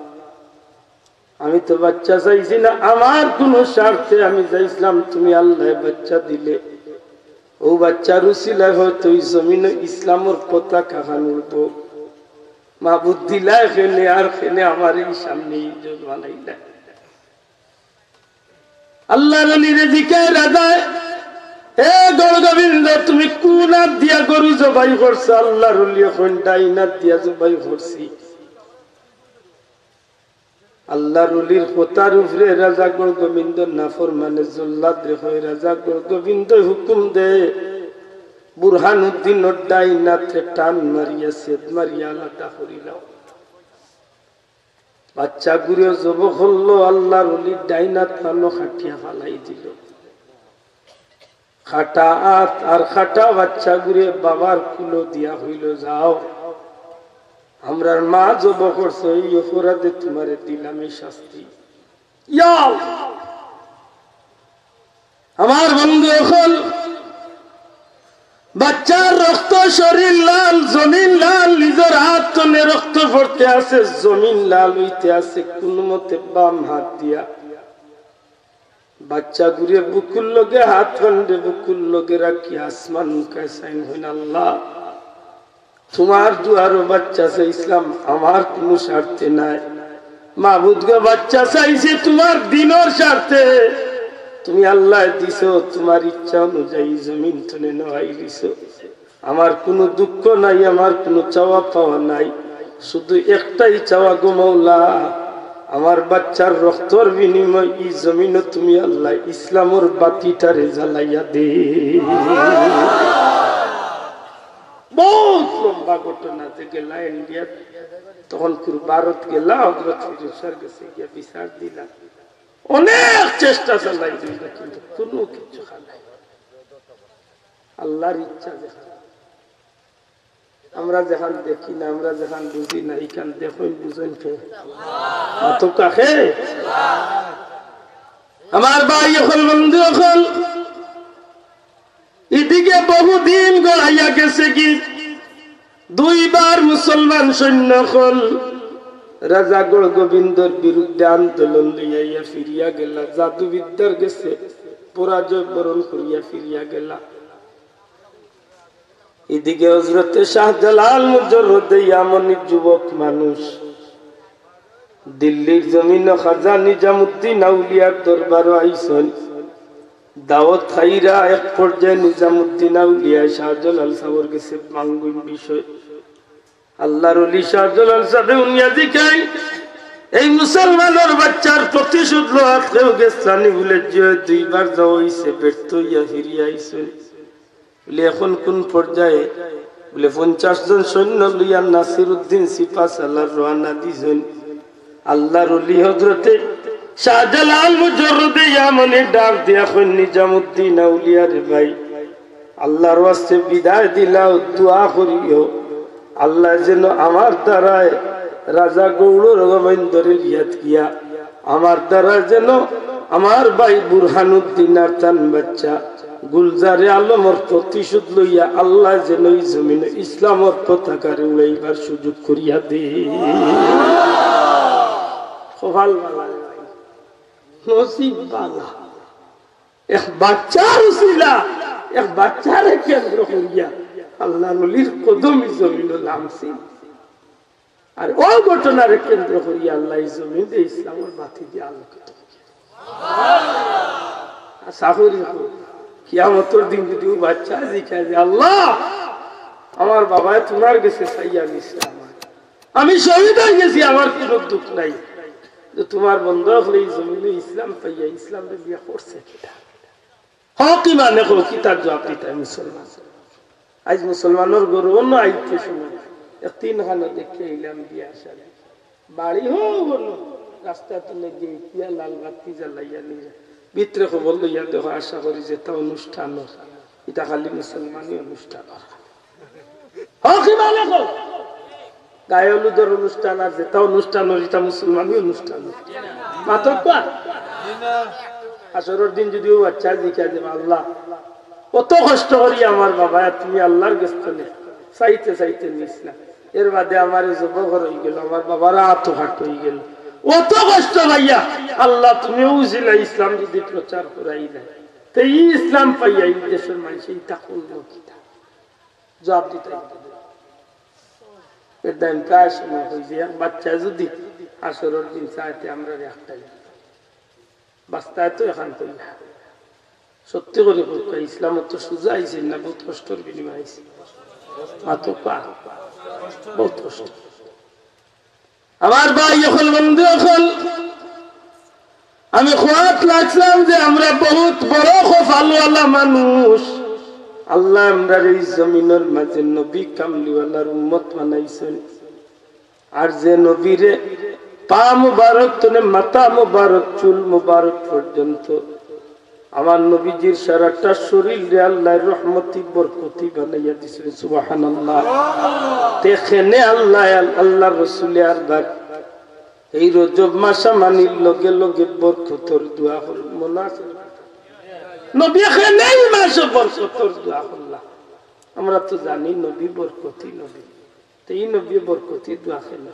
আমি তো বাচ্চা চাইছি না, আমার কোন স্বার্থে আমি চাইছিলাম, তুমি আল্লাহ বাচ্চা দিলে। ও বাচ্চার উসিলায় হয়তো এই জমিনে ইসলামের পতাকা খান উঠব। মাহবুদ দিলায় খেলে আর খেলে আমার এই সামনে ইজ্জত বানাইলা। আল্লাহর ওলিরে জিকায় রাজা, হে গোবিন্দ তুমি কোন হাত দিয়া গরু জবাই করছো? আল্লাহর ওলি এখন ডাইনাত দিয়া জবাই করছি। আল্লাহর ওলির কথার উপরে রাজা গোবিন্দ নাফরমানে জল্লাদ রে হয়। রাজা গোবিন্দ হুকুম দে বুরহানুদ্দিন ডাইনাতে টান মারিয়া সেদ মারিয়া আলাদা করিলাম। বাচ্চা গুরে জব করলো। আল্লাহর ওলির ডাইনাত পানো খাটিয়া ফালাই দিল। খাটা আত আর খাটা বাচ্চা গুরে বাবার কুলো দিয়া হইল, যাও আমরার মা জব করছো, এই অপরাধে তোমারে দিলাম এই শাস্তি। আমার বন্ধু এখন বাচ্চার রক্ত, শরীর লাল, জমিন লাল, নিজের হাত তলে রক্ত পড়তে আছে, জমিন লাল হইতে আছে। কোন মতে বাম হাত দিয়া বাচ্চা ঘুরে বুকুর লগে হাত খন্ডে বুকুর লগে রাখি আসমান মুখায় সাইন হইন, আল্লাহ তোমার দুয়ারও বাচ্চা চাইছিলাম, আমার কোন স্বার্থে নাই, মাহবুদ গো বাচ্চা চাইছে তোমার দিনের স্বার্থে, তুমি আল্লাহ দিছো, তোমার ইচ্ছা অনুযায়ী জমিন তুলে নেওয়াই দিছো। আমার কোনো দুঃখ নাই, আমার কোনো চাওয়া পাওয়া নাই, শুধু একটাই চাওয়া গো মাওলা, আমার বাচ্চার রক্তর বিনিময় এই জমিন তুমি আল্লাহ ইসলামের বাতিটারে জ্বালাইয়া দে। বহুত লম্বা ঘটনা যে গেলা ইন্ডিয়া, তখন ভারত গেলা, হযরত ফিরোজশাহর কাছে গিয়া বিচার দিলা, অনেক চেষ্টা চালাই দিলা, কিন্তু কোনো কিছু খালাই। আল্লাহর ইচ্ছা দেখা আমরা যেখান দেখি না, আমরা যেখান বুঝি না, এখান দেখুন বুঝেন কে তো কাকে। আমার ভাই এখন বন্ধু এখন এদিকে বহুদিন গড়াইয়া গেছে কি, দুইবার মুসলমান সৈন্য হল রাজা গড় গোবিন্দর বিরুদ্ধে আন্দোলন লইয়া ফিরিয়া গেলা, জাদুবিদ্যার গেছে পরাজয় বরণ করিয়া ফিরিয়া গেলা। এদিকে হযরতে শাহজালাল মুজররদে ইয়ামানি যুবক মানুষ দিল্লির জমিন খাজা নিজামুদ্দিন আউলিয়ার দরবারে আইসন, দাওয়াত খাইরা এক পর্যায়ে নিজামুদ্দিন আউলিয়া শাহজালাল সাহেবের কাছে মাঙ্গুন বিষয়। আল্লাহর ওলি শাহজালাল সাহেব উনিয়াদি খাই এই মুসলমানের বাচ্চার প্রতিশোধ লওয়া কেউ গেছানি বলে যে দুইবার যাওয়া হইছে, ব্যর্থ হইয়া ফিরিয়া আইসন। বলে এখন কোন পর্যায়ে? বলে 50 জন সৈন্য লইয়া নাসিরউদ্দিন সিপাহসালার রওনা দিছেন। আল্লাহর ওলি হযরতে শাহজালাল মুজররদে ইয়ামানি ডাক দিয়া কই, নিজামুদ্দিন আউলিয়া রে ভাই, আল্লাহর ওয়াস্তে বিদায় দিলাও, দোয়া করিও আল্লাহ যেন আমার দ্বারায় রাজা গৌড় গোবিন্দরে রিয়াত কিয়া আমার দ্বারা যেন আমার ভাই বুরহানুদ্দিন আর তান বাচ্চা গুলজারে আলমর প্রতিশোধ লইয়া আল্লাহ যেন এই জমিনে ইসলামের পতাকারে উড়াইবার সুযোগ করিয়া দে। নসিব বালা এক বাচ্চার উসিলা, এক বাচ্চারে কেন্দ্র করিয়া আল্লাহর ওলির কদমে জমিনে নামছি, আর ওই ঘটনারে কেন্দ্র করিয়া আল্লাহ এই জমিনে ইসলামের বাতি দিয়ে আলোকিত। কিয়ামতের দিন যদি বাচ্চা জিজ্ঞাসা যে আল্লাহ আমার বাবা তোমার গেছে চাইয়া গেছে, আমি শহীদ হয়ে গেছি, আমার কোনো দুঃখ নাই, তোমার বন্ধ হলে এই জমিনে ইসলাম পাইয়া ইসলাম বিয়া করছে কিটা হকি মানে কি তার জবাব দিতে মুসলমান। আজ মুসলমানের গরু অন্য আইতে সময় 3খানা দেখে এলাম বিয়া সারে বাড়ি হোক বলো রাস্তা তুলে গিয়ে কিয়া লাল বাতি জ্বালাইয়া নিয়ে ভিতরে খবর লইয়া দেখো, আশা করি যে তা অনুষ্ঠান এটা খালি মুসলমানই অনুষ্ঠান। হকি মানে গায়ে হলুদের অনুষ্ঠান আর যেটা অনুষ্ঠান এটা মুসলমানই অনুষ্ঠান। আসরের দিন যদিও বাচ্চা জিজ্ঞা দেবে আল্লাহ কত কষ্ট করি আমার বাবা তুমি আল্লাহর গেস্তলে চাইতে চাইতে নিসলাম, এর বাদে আমার যুবক হয়ে গেল, আমার বাবারা আত্মঘাত হয়ে গেল, অত কষ্ট ভাইয়া আল্লাহ তুমি উজিলা ইসলাম যদি প্রচার করাই দেয় তো এই ইসলাম পাইয়া এই দেশের মানুষ এইটা করলো কিটা জবাব দিতে প্রায় সময় হয়েছে। বাচ্চা যদি আসরের দিন চাইতে আমরা একটাই বাস্তায় তো এখান করি সত্যি করে ইসলাম তো সোজা আইছে না, বহুত কষ্টের বিনিময় আইছে, মাত্র বহুত কষ্ট। আমার ভাই এখন বন্ধু এখন আমি খোয়াত লাগলাম যে আমরা বহুত বড় খোফালওয়ালা মানুষ, আল্লাহ আমরা এই জমিনের মাঝে নবী কামলিওয়ালার উম্মত বানাইছেন। আর যে নবীরে পা মুবারক তনে মাথা মুবারক চুল মুবারক পর্যন্ত আমার নবীজির সারাটা শরীরে আল্লাহর রহমতি বরকতি বানাইয়া দিয়েছেন। সুবহানাল্লাহ। দেখেনে আল্লাহ আল্লাহর রাসূল আরবার এই রজব মাসা মানির লগে লগে বরকতর দোয়া হল মুনাফিক নবী এখানে এই মাসে বরকতর দোয়া হল। আমরা তো জানি নবী বরকতি নবী, তো এই নবী বরকতি দোয়া খেল।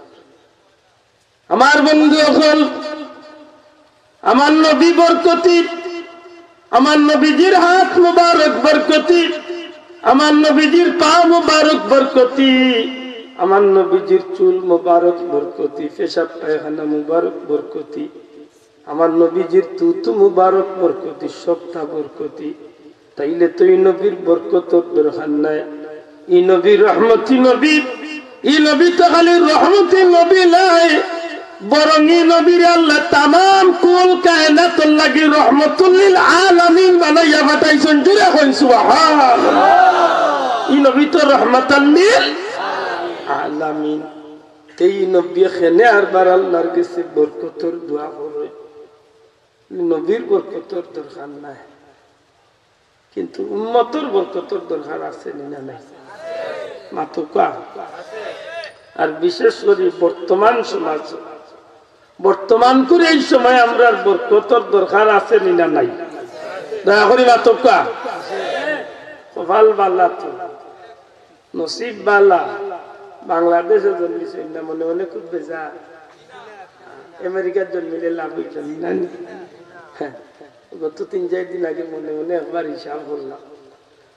আমার বন্ধু হল আমার নবী বরকতি, আমার নবীজির হাত মুবারক বরকতি, আমার নবীজির পা মুবারক বরকতি, আমার নবীজির চুল মুবারক বরকতি, পেশাব পায়খানা মুবারক বরকতি, আমার নবীজির তুতু মুবারক বরকতি, সবটা বরকতি। তাইলে তো এই নবীর বরকতর দরকার নাই। এই নবীর রহমতি নবী, এই নবী তো খালি রহমতি নবী নাই, বরং এই নবীর আল্লাহ তামাম কুল কায়নাতুল লাগি রহমাতুল লিল আলামিন বানাইয়া পাঠাইছেন। জুড়ে কইন সুবহানাল্লাহ। এই নবী তো রহমাতাল লিল আলামিন। এই নবী খেনে আর বার আল্লাহর কাছে বরকতর দোয়া করে। নবীর বরকতর দরকার নাই, কিন্তু উম্মতের বরকতর দরকার আছে না নাই? মাতুকা। আর বিশেষ করে বর্তমান সমাজ, বর্তমান করে এই সময় আমরা বরকতর দরকার আছে না নাই? দয়া করি মাতুকা। কপাল বালা তো, নসিব বালা। বাংলাদেশে জন্মিছে না, মনে মনে খুব বেজা। আমেরিকার জন্মিলে লাভ হইতেন না। গত 3-4 দিন আগে মনে মনে একবার হিসাব করলাম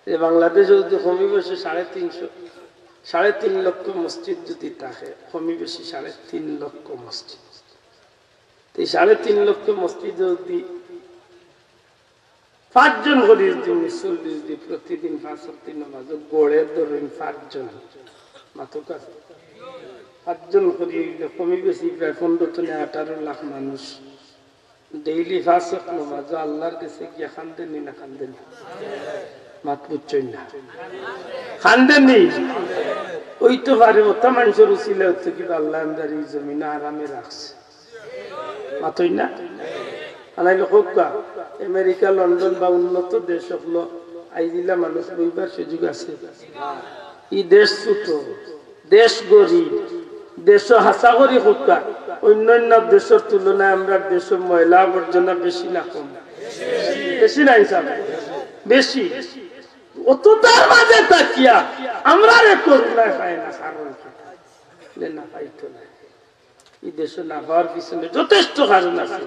যে বাংলাদেশে যদি কমি বেশি 3.5 লক্ষ মসজিদ যদি থাকে, কমি বেশি 3.5 লক্ষ মসজিদ, 3.5 লক্ষ মসজিদ যদি 5 জন করে যদি প্রতিদিন 5 ওয়াক্ত নামাজ গড়ে ধরেন 5 জন, মাত্র 5 জন করে কমি বেশি প্রায় 15-18 লাখ মানুষ ডেইলি 5 ওয়াক্ত নামাজ আল্লাহর কাছে গিয়ে খান্দেনি না খান্দেনি? মাত বুঝছই না, খান্দেনি। ওই তো পারে ওটা মানুষের উচিলে হচ্ছে কি আল্লাহ আমাদের এই জমিনে আরামে রাখছে, মাতই না? আনাইলে হোক আমেরিকা, লন্ডন বা উন্নত দেশ হলো আইজিলা মানুষ বইবার সুযোগ আছে। এই দেশ ছোট, দেশ গরিব, দেশ হাসা করি হোক অন্যান্য দেশের তুলনায় আমরা দেশের ময়লা আবর্জনা বেশি না কম? বেশি না হিসাবে বেশি। অত তার মাঝে তাকিয়া আমরা করুণায় পাই না, কারণ না পাইতো না। এই দেশ না পাওয়ার পিছনে যথেষ্ট কারণ আছে।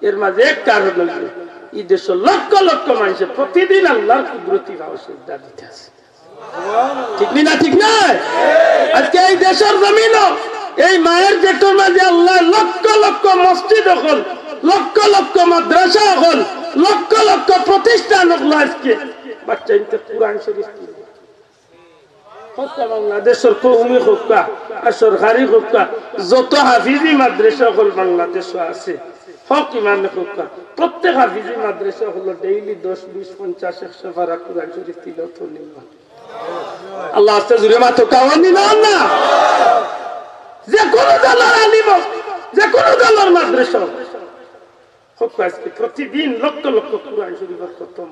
এর মাঝে এক কারণ হইল এই দেশের লক্ষ লক্ষ মানুষের প্রতিদিন আল্লাহর কুদরতি ভাবসা দিতে আছে। ঠিক না? ঠিক না? আজকে এই দেশের জমিন, এই মায়ের পেটের মাঝে আল্লাহ লক্ষ লক্ষ মসজিদ হল, লক্ষ লক্ষ মাদ্রাসা হল, লক্ষ লক্ষ প্রতিষ্ঠান হল। আজকে বাচ্চা কোরআন শরীফ বাংলাদেশের কৌমি হোকা আর সরকারি হোকা, যত হাফিজি মাদ্রাসা হল বাংলাদেশ আছে, হক ইমামে হোকা, প্রত্যেক হাফিজি মাদ্রাসা হলো ডেইলি 10, 20, 50, 100 পারা কোরআন শরীফ তিলাওয়াত নির্মাণ। আল্লাহ আস্তে জুড়ে মাত্র কাওয়ানি না না, যে কোনো দলের আলিম, যে কোনো দলের মাদ্রাসা হোক, আজকে প্রতিদিন লক্ষ লক্ষ কোরআন শরীফের খতম।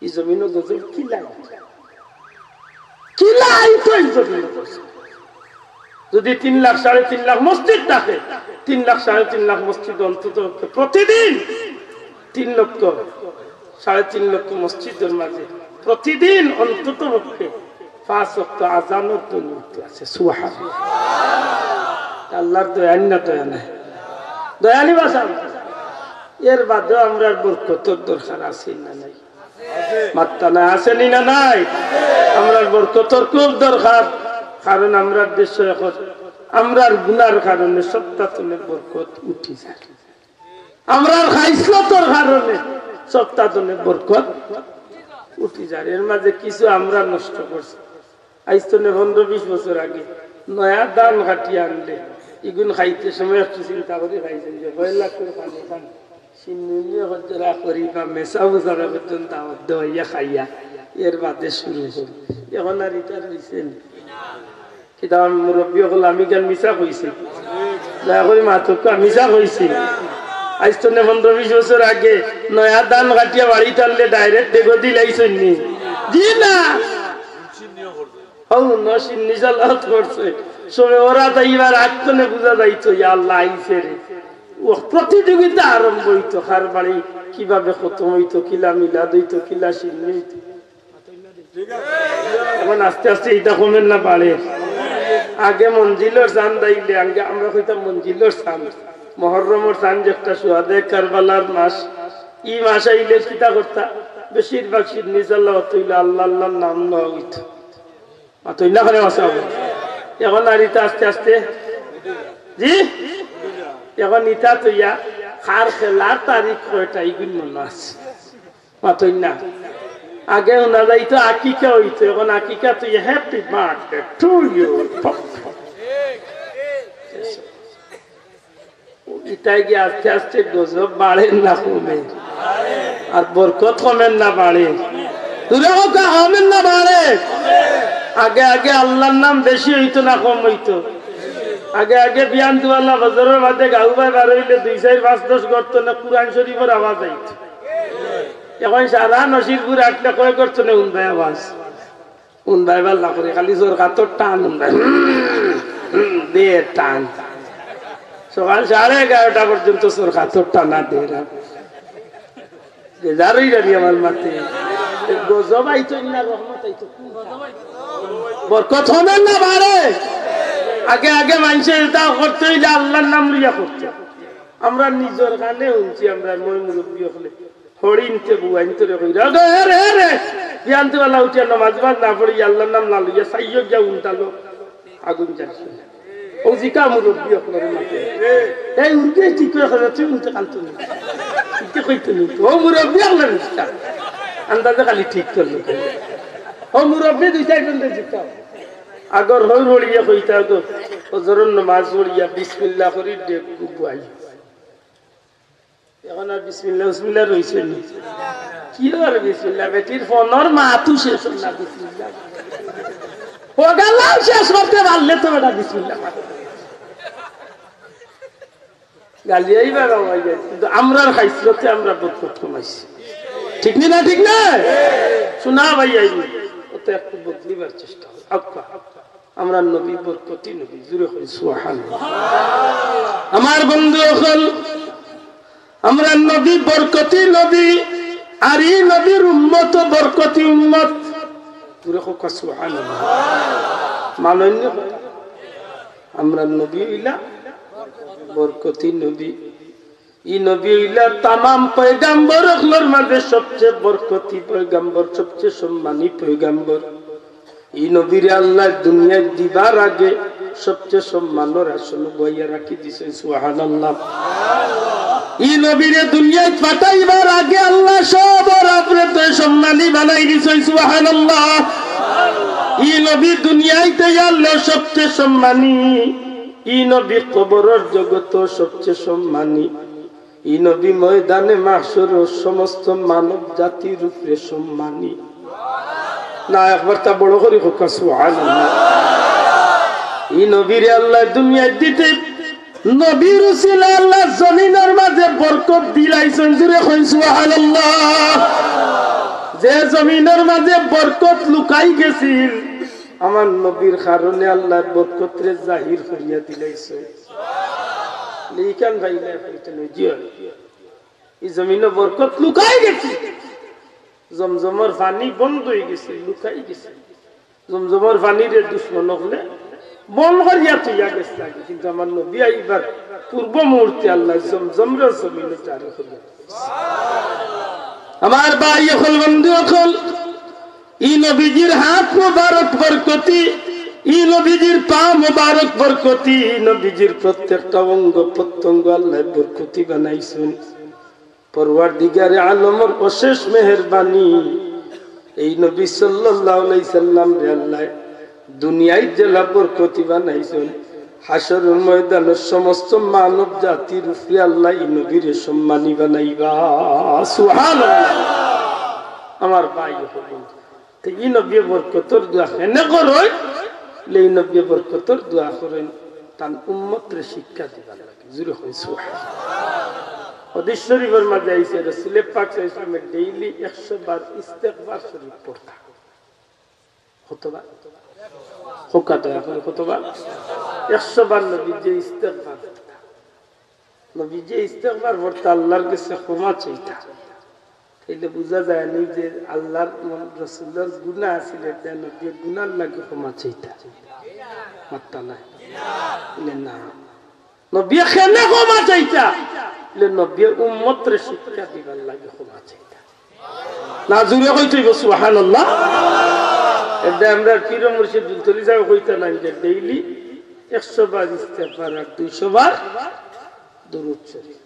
এই জমিন গজল কিলাই তো এই জমিন। যদি 3 লাখ 3.5 লাখ মসজিদ থাকে, 3 লাখ 3.5 লাখ মসজিদ অন্তত প্রতিদিন 3 লক্ষ 3.5 লক্ষ মসজিদের মাঝে প্রতিদিন অন্তত 5 ওয়াক্ত আযানের অনুমতি আছে। সুবহানাল্লাহ। আল্লাহর দয়া না, দয়া নাই, দয়ালি বাসা। এর বাদে আমরা বরকতের দরকার আছে না নাই? মাত্তা না আছে না নাই? আমরা বরকতের খুব দরকার। কারণ আমরা দেশ এখন আমরা গুনার কারণে সপ্তাহে বরকত উঠি যায়, আমরা খাইসলতর কারণে সপ্তাহে বরকত উঠি যায়। এর মাঝে কিছু আমরা নষ্ট করছি। আজ তো 15-20 বছর আগে নয়া দান কাটিয়ে আনলে এগুন খাইতে সময় একটু চিন্তা করে খাইছেন যে 6 লাখ করে পানি খান, সিন্নুনিও হজরা করি বা মেসা বুঝাবে বেতন দাওয়াত দেওয়াইয়া খাইয়া এর বাদে শুরু করি। এখন আর এটার হয়েছেন কিতাব মুরব্বী হল আমি কেন মিশা কইছি, দয়া করে মাথক মিশা কইছি। আজ তো 15-20 বছর আগে নয়া দান কাটিয়া বাড়ি টানলে ডাইরেক্ট দেখো দিলাইছেন নি? জি না, ওরা তো এবার আটকনে বুঝা যাইতো আল্লাহ আইছে রে। প্রতিযোগিতা আরম্ভ হইতো, কার বাড়ি কিভাবে খতম হইতো, কিলা মিলাদ হইতো, কিলা সিন্নি হইতো। এখন আস্তে আস্তে এটা কমেন না বাড়ে। আগে মঞ্জিলের চান দাইলে আমরা কইতাম মঞ্জিলের চান, মহরমের চান যে একটা সুহাদে কারবালার মাস, ই মাস আইলে চিন্তা করতা বেশিরভাগ সিন্নি চাল্লা হইলে আল্লাহ আল্লাহর নাম নেওয়া হইতো। এখন আর ইটা আস্তে আস্তে জি এখন ইটা তো ইয়া খার খেলার তারিখ কয়টা এগুলো মনে আছে মাতই না আগে ওনা যাইতো আকিকা হইতো এখন আকিকা তো হ্যাপি বার্থডে টু ইউ ইটাই গিয়ে আস্তে আস্তে গজব বাড়েন না কমে আর বরকত কমেন না বাড়ে দূরে হোক কমেন না বাড়ে আগে আগে আল্লাহর নাম বেশি হইতো না কম হইতো আগে আগে বিয়ান দুয়াল্লা বজরের মাঝে গাউ ভাই বার হইলে 2-4-5-10 করতো না কুরআন শরীফের আওয়াজ আইতো এখন সারা নসিরপুর আটলে কয় করতো না উনবাই আওয়াজ উনবাই বাল্লা করে খালি জোর কাতর টান উনবাই দে টান সকাল 11:30 পর্যন্ত জোর কাতর টানা দে যারই রানি আমার মাতে গজব আইতো না রহমত আইতো বরকত হবে না বাড়ে আগে আগে মানুষের এটা করতে হইলে আল্লাহর নাম লইয়া করতে আমরা নিজের কানে শুনছি আমরা মই মুরব্বী হলে হরিণতে বুয়াইতে রে কইরা রে রে বিয়ানতে वाला উঠিয়া নামাজ বাদ না পড়ি আল্লাহর নাম না লইয়া সাইয়্য গিয়া উনতালো আগুন যাচ্ছে ও জিকা মুরব্বী হলে মাতে এই উনকে ঠিক করে তুই উনতে কান্ত না কি কইতে নি ও মুরব্বী হলে না আন্দাজে খালি ঠিক করলো ও মুরব্বী দুই চার ঘন্টা জিকা আগর হই রড়িয়া কইতা তো ফজরের নামাজ পড়িয়া বিসমিল্লাহ করি দে বুয়াই এখন আর বিসমিল্লাহ বিসমিল্লাহ রইছে নি কি আর বিসমিল্লাহ বেটির ফোনর মাতু শেষ না বিসমিল্লাহ ও গালাও শেষ করতে পারলে তো বেটা বিসমিল্লাহ গালিয়াই বাবা হই যায় কিন্তু আমরার খাইছলতে আমরা বরকত কমাইছি ঠিক না ঠিক না শোনা ভাই আই ওতে একটু বদলিবার চেষ্টা আক্কা আমরা নবী বরকতি নবী জুরে কই সুবহানাল্লাহ আমার বন্ধু হল আমরা নবী বরকতি নবী আর এই নবীর উম্মত বরকতি উম্মত জুরে কই সুবহানাল্লাহ মানন্য আমরা নবী ইলা বরকতি নবী এই নবী ইলা तमाम পয়গম্বরগুলোর মধ্যে সবচেয়ে বরকতি পয়গম্বর সবচেয়ে সম্মানী পয়গম্বর এই নবীর আল্লাহ দুনিয়ায় দিবার আগে সবচেয়ে সম্মানের আসন বইয়া রাখি দিয়েছেন সুবহানাল্লাহ এই নবীর দুনিয়ায় পাঠাইবার আগে আল্লাহ সবার আপনি তো সম্মানী বানাই দিয়েছেন সুবহানাল্লাহ এই নবী দুনিয়াতে আল্লাহ সবচেয়ে সম্মানী এই নবী কবরের জগত সবচেয়ে সম্মানী এই নবী ময়দানে মাহশর সমস্ত মানব জাতির উপরে সম্মানী না একবার তা বড় করে হোক সুবহানাল্লাহ এই নবীর আল্লাহ দুনিয়া দিতে নবীর উসিলা আল্লাহ জমিনের মাঝে বরকত দিলাইছেন জুরে কই সুবহানাল্লাহ যে জমিনের মাঝে বরকত লুকাই গেছিল আমার নবীর কারণে আল্লাহ বরকতরে জাহির করিয়া দিলাইছে লিখান ভাইলা কইতেন জিয়া এই জমিনে বরকত লুকাই গেছে জমজমের পানি বন্ধ হয়ে গেছে লুকাই গেছে জমজমের পানির দুশ্মন হলে বল করিয়া তুইয়া গেছে কিন্তু আমার নবী এইবার পূর্ব মুহূর্তে আল্লাহ জমজমের জমিনে জারি করিয়া আমার ভাই হল বন্ধু হল এই নবীজির হাত মুবারক বরকতি এই নবীজির পা মুবারক বরকতি নবীজির প্রত্যেকটা অঙ্গ প্রত্যঙ্গ আল্লাহ বরকতি বানাইছেন পরওয়ারদিগারে আলমের অশেষ মেহেরবানি এই নবী সাল্লাল্লাহু আলাইহি সাল্লাম রে আল্লাহ দুনিয়ায় যে বরকতি বানাইছেন হাসরের ময়দানে সমস্ত মানব জাতির উপরে আল্লাহ এই নবীর সম্মানী বানাইবা সুবহানাল্লাহ আমার ভাই হলেন তো এই নবী বরকতর দোয়া কেনে করই এই নবী বরকতর দোয়া করেন তার উম্মতরে শিক্ষা দিবা লাগে জুরে হয় সুবহানাল্লাহ হাদিস শরীফের মধ্যে আইছে রাসূল পাক সাল্লাল্লাহু আলাইহি ওয়াসাল্লাম ডেইলি 100 বার ইস্তিগফার শরীফ পড়তা কতবার হুকাত এখন কতবার 100 বার নবী যে ইস্তিগফার নবী যে ইস্তিগফার পড়তা আল্লাহর কাছে ক্ষমা চাইতা তাইলে বুঝা যায় না যে আল্লাহর রাসূলের গুনাহ ছিল যে নবী গুনাহর লাগে ক্ষমা চাইতা মাত্তা না না নবী কেন ক্ষমা চাইতা নবী উম্মতরে শিক্ষা দিবার লাগে ক্ষমা চাইতা না জুড়ে কইতেই সুবহানাল্লাহ এটা আমরা পীর মুর্শিদ দুলতলি সাহেব কইতে নাই যে ডেইলি 100 বার ইস্তেগফার আর 200 বার দুরূদ শরীফ,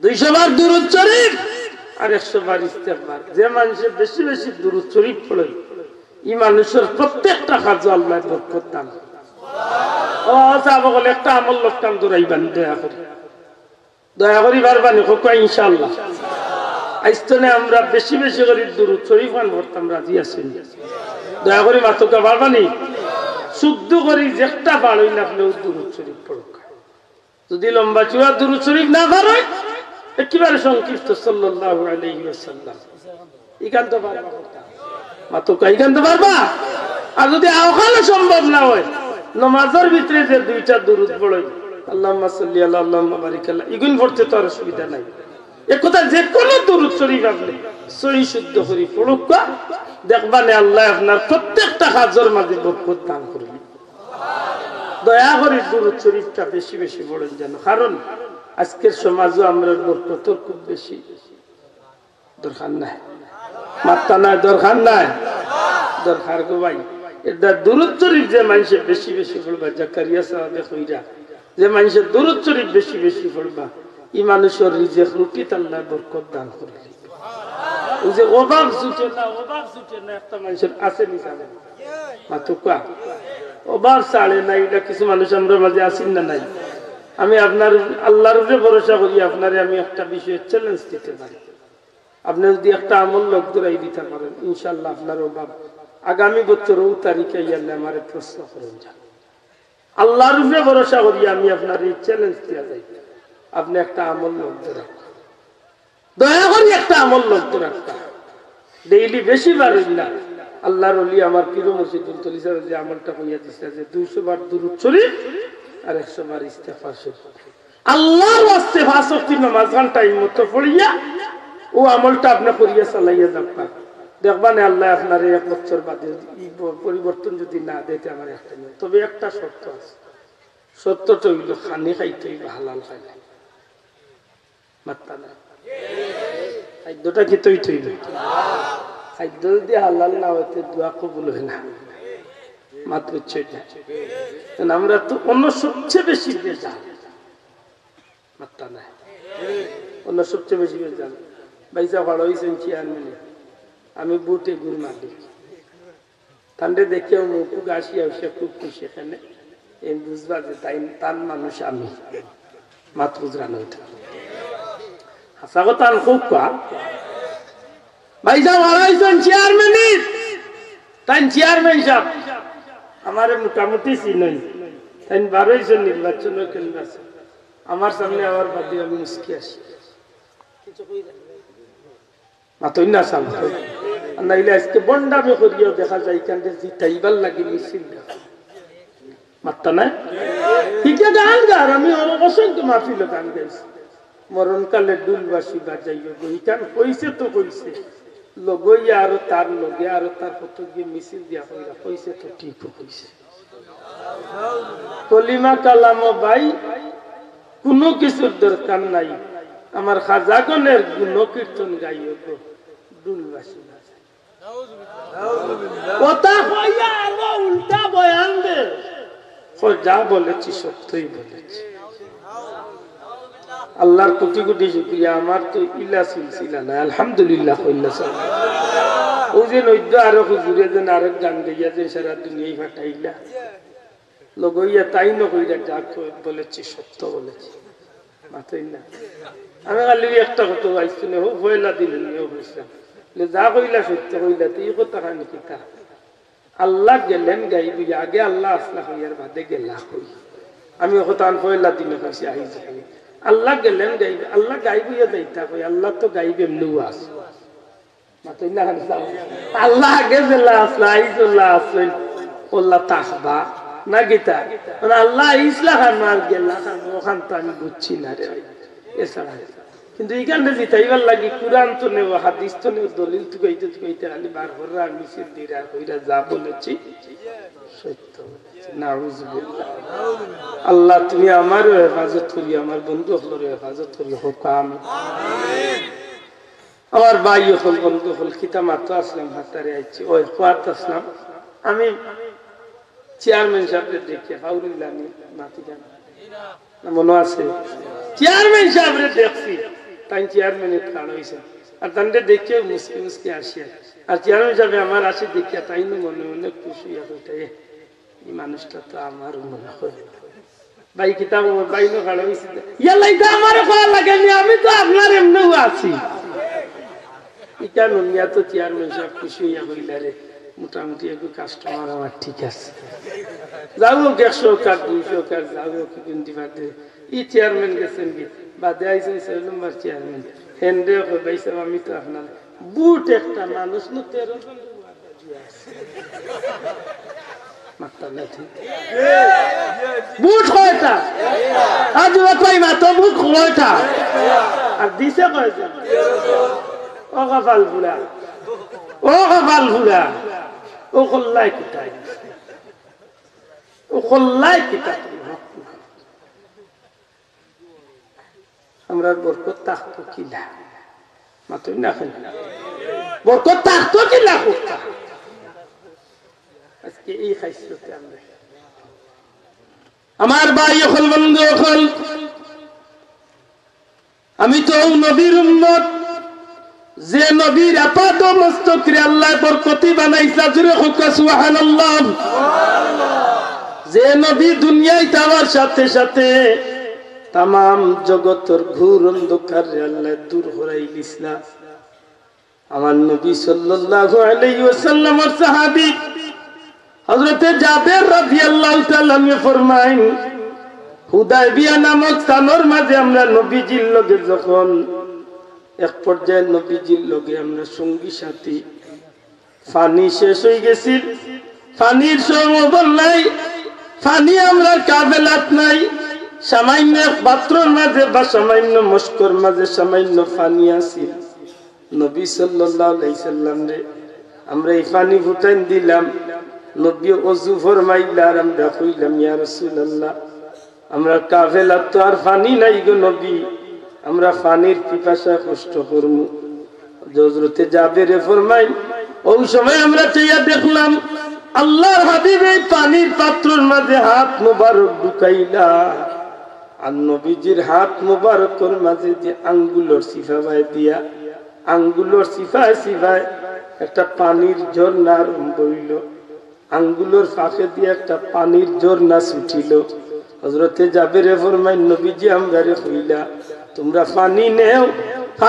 200 বার দুরূদ শরীফ আর 100 বার ইস্তেগফার। যে মানুষ বেশি বেশি দুরূদ শরীফ পড়ে এই মানুষের প্রত্যেকটা কাজে আল্লাহ বরকত দান করে। ও সাহাবা বলে একটা আমল লোকটান দৌড়াইবান, দয়া করি পারবানি হোক ইনশাআল্লাহ। আইস্তনে আমরা বেশি বেশি করে দুরূদ শরীফ পড়তাম, রাজি আছি? দয়া করি মাতকা পারবানি শুদ্ধ করি যেটা পারই না আপনি দুরূদ শরীফ পড়ুক। যদি লম্বা চূড়া দুরূদ শরীফ না পারেন একেবারে সংক্ষিপ্ত সাল্লাল্লাহু আলাইহি ওয়াসাল্লাম ইকান তো পারবা মাতকা, ইকান তো পারবা। আর যদি আওখানে সম্ভব না হয় নামাজের ভিতরে যে দুইটা দুরূদ পড়েন আল্লাহুম্মা সাল্লি আলা আল্লাহুম্মা বারিক আলা, এগুলো পড়তে তো আর অসুবিধা নাই। এক কথা যে কোনো দুরূদ শরীফ আপনি সহি শুদ্ধ করে পড়ুক, দেখবানে আল্লাহ আপনার প্রত্যেকটা কাজের মাঝে বরকত দান করবেন। দয়া করে দুরূদ শরীফটা বেশি বেশি পড়েন যেন, কারণ আজকের সমাজে আমরা বরকত খুব বেশি দরকার নাই, মাত্রা নাই, দরকার নাই, দরকার গো ভাই। এটা দুরূদ শরীফ যে মানুষের বেশি বেশি পড়বা, জাকারিয়া সাহেব কইরা যে মানুষের দুরূদ শরীফ বেশি বেশি পড়বা এই মানুষের রিজিক রুটিত আল্লাহ বরকত দান করে। ওই যে অভাব ছুটে না একটা মানুষের আছে নি জানেন মাতুকা, অভাব ছাড়ে না, এটা কিছু মানুষ আমরা মাঝে আসেন না নাই। আমি আপনার আল্লাহর উপরে ভরসা করি, আপনারে আমি একটা বিষয়ে চ্যালেঞ্জ দিতে পারি। আপনি যদি একটা আমল লোক দৌড়াই দিতে পারেন ইনশাআল্লাহ আপনার অভাব আগামী বছর 9 তারিখে ইয়ালে আমার প্রশ্ন করেন যান। আল্লাহর উপরে ভরসা করি আমি আপনার এই চ্যালেঞ্জ দেওয়া যাই, আপনি একটা আমল লোক রাখবেন, দয়া করি একটা আমল লোক রাখবেন ডেইলি বেশি বার না। আল্লাহর ওলি আমার পীর মুর্শিদ দুলতলি সাহেব যে আমলটা কইয়া দিছে যে 200 বার দুরূদ শরীফ আর 100 বার ইস্তেগফার শরীফ, আল্লাহর ওয়াস্তে পাঁচ ওয়াক্ত নামাজ টাইম মতো পড়িয়া ও আমলটা আপনি করিয়া চালাইয়া যাবেন, দেখবেন আল্লাহ আপনার 1 বছর বাদে পরিবর্তন যদি না দিতে আমার একটা নেই। তবে একটা শর্ত আছে, সত্যটা হইল খানি খাইতে হইল হালাল খাইলে, মাত্রা না খাদ্যটা খেতেই হইল, খাদ্য যদি হালাল না হইতে দোয়া কবুল হয় না, মাত্র আমরা তো অন্য সবচেয়ে বেশি বেজাল, মাত্রা নাই অন্য সবচেয়ে বেশি বেজাল। বাইসা ভালো হয়েছেন চেয়ারম্যানে, আমি বুটে গুড় মালিক, ঠান্ডে দেখেও মুখ আসি আসে খুব খুশি, এখানে এই বুঝবা যে তাই তার মানুষ আমি মাত্র বুঝরানো হইতে হাসা কথা খুব কা ভাইসা ভালো হয়েছেন চেয়ারম্যান, তাই চেয়ারম্যান সাহেব আমার মোটামুটি চিনই, তাই 12 জন নির্বাচনের কেন্দ্র আছে আমার সামনে, আমার বাদে আমি মুস্কি আসি মাতই না সামনে নাইলে আজকে বন্ডামি করিও দেখা যায় কান্দে জিতাইবার লাগে মিছিল মাত্তা না ঠিকই গান গার আমি অসংখ্য মাহফিল গান গাইছি, মরণকালে ডুলবাসী বাজাইও বইকান কইছে তো কইছে লগইয়া আর তার লগে আর তার কত গিয়ে মিছিল দিয়া কইরা কইছে তো ঠিক কইছে। কলিমা কালাম ভাই কোনো কিছুর দরকার নাই, আমার খাজাগণের গুণ কীর্তন গাইও তো ডুলবাসী কথা কইয়া আলো উল্টা বয়ান দে, যা বলেছি সত্যই বলেছি। আল্লাহর কোটি কোটি শুকরিয়া, আমার তো ইলা সিলসিলা না আলহামদুলিল্লাহ। ও যে নৈদ্য আরো হুজুরে যেন আরেক গান গাইয়া যে সারা দুনিয়ায় ফাটাইলা লগইয়া তাই নকইরা যা বলেছি সত্য বলেছি মাথায় না। আমি খালি একটা কথা আইসি না হোক পয়লা দিলেন হয়েছিলাম যা কইলা সত্য কইলা তো এই কথা খানি কিতা আল্লাহ গেলেন গাইবি আগে আল্লাহ আসলা হইয়ার বাদে গেলা কই আমি কথা পয়লা দিনে কইছি আই যাই আল্লাহ গেলেন গাইবে, আল্লাহ গাইবইয়া যাইতা কই আল্লাহ তো গাইবে এমনিও আছে মাথায় না। আল্লাহ আগে জেলা আসলা আইজুল্লাহ আসলেন আল্লাহ তাহবা না গীতা মানে আল্লাহ ইসলা খান আর গেলা খান ওখান তো আমি বুঝছি না রে এছাড়া। কিন্তু এইখানে জিতাইবার লাগি কুরআন তো নেব হাদিস তো নেব দলিল তো কইতে খালি বার হররা মিছিল দিরা কইরা যা বলেছি সত্য বলেছি। নাউজুবিল্লাহ। আল্লাহ তুমি আমারও হেফাজত করি, আমার বন্ধু হলের হেফাজত করি হোক আমিন। আমার ভাই হল বন্ধু হল খিতা মাত্র আসলাম হাতারে আইছি ওই খোয়াত আসলাম আমি চেয়ারম্যান সাহেবের দেখি হাউরুল্লাহ নাতি মনে আছে চেয়ারম্যান সাহেবের দেখছি তাই চেয়ারম্যানের খান হয়েছে আর তাদের দেখে মুসকি মুসকি আসিয়া আর চেয়ারম্যান সাহেব আমার আসে দেখিয়া তাই মনে মনে খুশি এই মানুষটা তো আমার মনে হয় ভাই কিতাব বাইনো খাড়া হয়েছে ইয়ালাইটা আমার ভালো লাগেনি আমি তো আপনার এমনিও আছি কেন মিয়া তো চেয়ারম্যান সাহেব খুশি হইয়া হইলা রে মোটামুটি একটু কাস্টমার আমার ঠিক আছে যাও 100 কার 200 কার যাও কিন্তু বাদে ই চেয়ারম্যান গেছেন কি বাদে আইছেন 6 নম্বর চেয়ারম্যান হেন্ডে কইছে আমি তো আপনার বুট একটা মানুষ ন 13 জন মাত্রা না ঠিক বুট কয়টা আজ ওই মাত্র বুট কয়টা আর দিছে কয়টা ও কপাল ফুলা ও কপাল ফুলা ও কল্লাই কিতাই ও কল্লাই কিতাই আমরা বরকত তাকতো কিলা মাত্রই না খেলে বরকত তাকতো কিলা করতা আজকে এই খাইছতে আমরা আমার ভাই এখন বন্ধু এখন আমি তো নবীর উম্মত যে নবীর আপাদ মস্তকরে আল্লাহ বরকতি বানাইছা জুরে হুকা সুবহানাল্লাহ যে নবী দুনিয়ায় যাওয়ার সাথে সাথে তাম জগতের ঘোর অন্ধকার আল্লাহ দূর করাই দিছিলেন আমার নবী সাল্লাল্লাহু আলাইহি ওয়াসাল্লামের সাহাবী হযরতে জাবের রাদিয়াল্লাহু তাআলা আনহু ফরমায়েন হুদায়বিয়া নামক স্থানের মাঝে আমরা নবীজির লগে যখন এক পর্যায়ে নবীজির লগে আমরা সঙ্গী সাথী পানি শেষ হয়ে গেছিল পানির সমবল নাই পানি আমরা কাবেলাত নাই সামান্য পাত্রের মাঝে বা সামান্য মস্কর মাঝে সামান্য পানি আছে নবী সাল্লাল্লাহু আলাইহি সাল্লাম রে আমরা এই পানি ফুটাই দিলাম নবী ওযু ফরমাইলা আর আমরা কইলাম ইয়া রাসূলুল্লাহ আমরা কাবেলাত তো আর পানি নাই গো নবী আমরা পানির পিপাসা কষ্ট করব হযরতে জাবের ফরমাই ওই সময় আমরা চাইয়া দেখলাম আল্লাহর হাবিব এই পানির পাত্রের মাঝে হাত মোবারক ঢুকাইলা আর নবীজির হাত মোবারকের মাঝে যে আঙ্গুলের সিফায় দিয়া আঙ্গুলের সিফায় একটা পানির ঝর্ণা আরম্ভ হইল আঙ্গুলের ফাঁকে দিয়ে একটা পানির ঝর্ণা ছুটিল হযরতে জাবের ফরমাই নবীজি আমরা রে কইলা তোমরা পানি নেও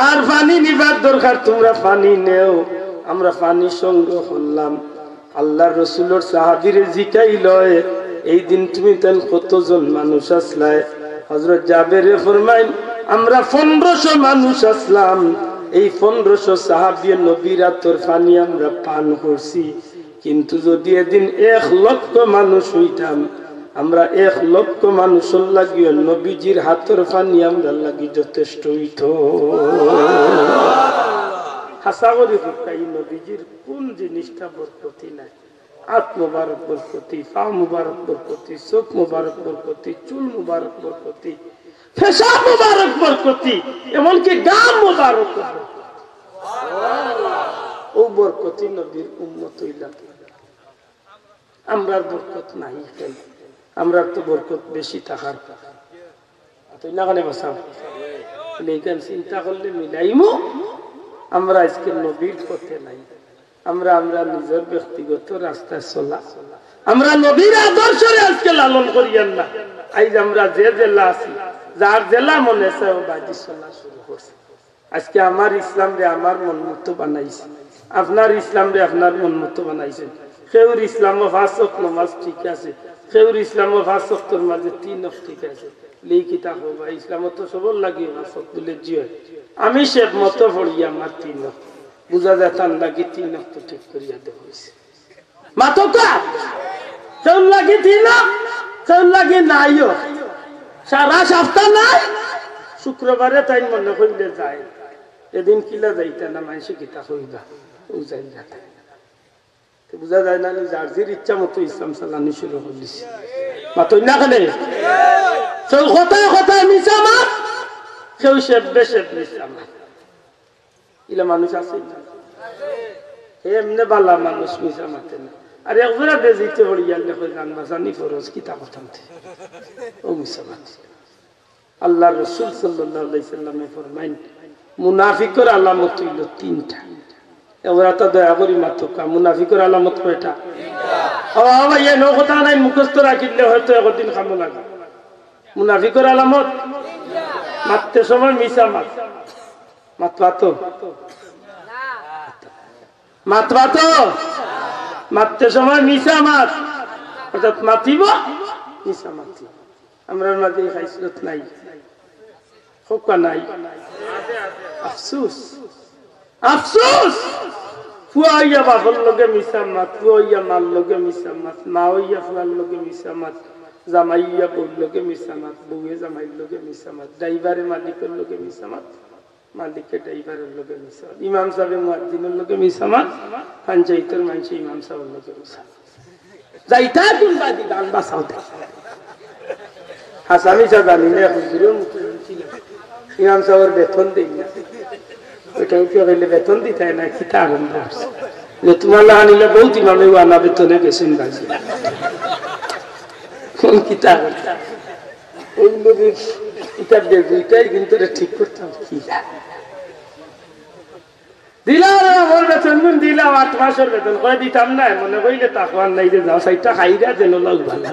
আর পানি নিবার দরকার তোমরা পানি নেও আমরা পানি সংগ্রহ করলাম আল্লাহর রাসূলের সাহাবীরে জিকাইল এই দিন তুমি তেন কতজন মানুষ আসলাই হযরত জাবের ফরমাইন আমরা 1500 মানুষ আসলাম এই 1500 সাহাবী নবীর হাতের পানি আমরা পান করছি কিন্তু যদি এদিন 1 লক্ষ মানুষ হইতাম আমরা 1 লক্ষ মানুষের লাগিও নবীজির হাতের পানি আমরা লাগি যথেষ্ট হইত হাসা করে ফুটাই নবীজির কোন জিনিসটা বরকতি নাই হাত মুবারক বরকতি পা মুবারক বরকতি চোখ মুবারক বরকতি চুল মুবারক বরকতি পেশাব মুবারক বরকতি এমনকি গাম মুবারক ও বরকতি নবীর উম্মত হইলা আমরা বরকত নাই কেন আমরা তো বরকত বেশি থাকার তুই না কানে বসাও লেকিন চিন্তা করলে মিলাইমু আমরা আজকে নবীর পথে নাই আমরা নিজের ব্যক্তিগত রাস্তায় চলা আমরা নবীর আদর্শরে আজকে লালন করিয়েন না আজ আমরা যে জেলা আছি যার জেলা মনে আছে ও বাজি চলা শুরু করছে আজকে আমার ইসলাম রে আমার মন মতো বানাইছে আপনার ইসলাম রে আপনার মন মতো বানাইছেন কেউর ইসলাম ও 5 ওয়াক্ত নামাজ ঠিক আছে কেউর ইসলাম ও 5 ওয়াক্তের মাঝে 3 ওয়াক্ত ঠিক আছে লিখিতা হবে ইসলাম তো সবল লাগি 5 ওয়াক্ত বলে জিও আমি শেখ মতো পড়ি আমার 3 ওয়াক্ত বুঝা যায় তার লাগি 3 ওয়াক্ত ঠিক করিয়া দেব হইছে মাতো কা চল লাগি 3 ওয়াক্ত চল লাগি নাইও সারা সপ্তাহ নাই শুক্রবারে তাই মনে কইলে যায় এদিন কিলা যাইতা না মাইসে কিতা কইবা ও যাই যাতা বুঝা যায় না জার্জির ইচ্ছা মতো ইসলাম চালানি শুরু করলিস মাতো না কেন চল কথায় কথায় মিশা মা কেউ সেববে মিশা মা ইলা মানুষ আছে এমনি বালা মানুষ মিশা মাতে না আর একজোড়া বেজিতে পড়িয়া লেখো জান বাসানি ফরজ কিতাব থামতে ও মিসামাত আল্লাহ রাসূল সাল্লাল্লাহু আলাইহি সাল্লামে ফরমাইন মুনাফিকের আলামত হইল তিনটা এবারে তো দয়া করি মাতুকা মুনাফিকের আলামত কয়টা ও ভাই এই নো কথা নাই মুখস্থ রাখিলে হয়তো একদিন খামো লাগে মুনাফিকের আলামত মারতে সময় মিছা মাত মাতবাতো মাতবাতো মারতে সময় মিছা মাত অর্থাৎ মাতিব মিছা মাতি আমরা মাঝে খাইসলত নাই খোকা নাই আফসোস আফসোস ফুয়াইয়া বাপর লগে মিছা মাত ফুয়াইয়া মার লগে মিছা মাত মা হইয়া ফুয়ার লগে মিছা মাত জামাইয়া বউর লগে মিছা মাত বউয়ে জামাইর লগে মিছা মাত ড্রাইভারে মালিকের লগে মিছা মাত মালিকের ড্রাইভারের লগে মিছা মাত ইমাম সাহেব মুয়াজ্জিনের লগে মিছা মাত পঞ্চায়েতের মানুষ ইমাম সাহেবের লগে মিছা যাইতা কোন বাদি গান বাসাও হাসামি সাহেব জানি না হুজুরের মুখে ইমাম সাহেবের বেতন দেই না ওইটা উঠে বেতন দিতে না কি তা আনন্দ আসছে যে তোমার লাগানিলে বহুত ইমামে আনা বেতনে গেছেন বাজি কোন কিতাব ওই নবীর কিতাব দুইটাই কিন্তু ঠিক করতাম কি দিলাম আমার বেতন গুণ দিলাম 8 মাসের বেতন করে দিতাম না মনে কইলে তাকওয়ার নাই যে যাও সাইটটা খাইরা যেন লাগ ভালো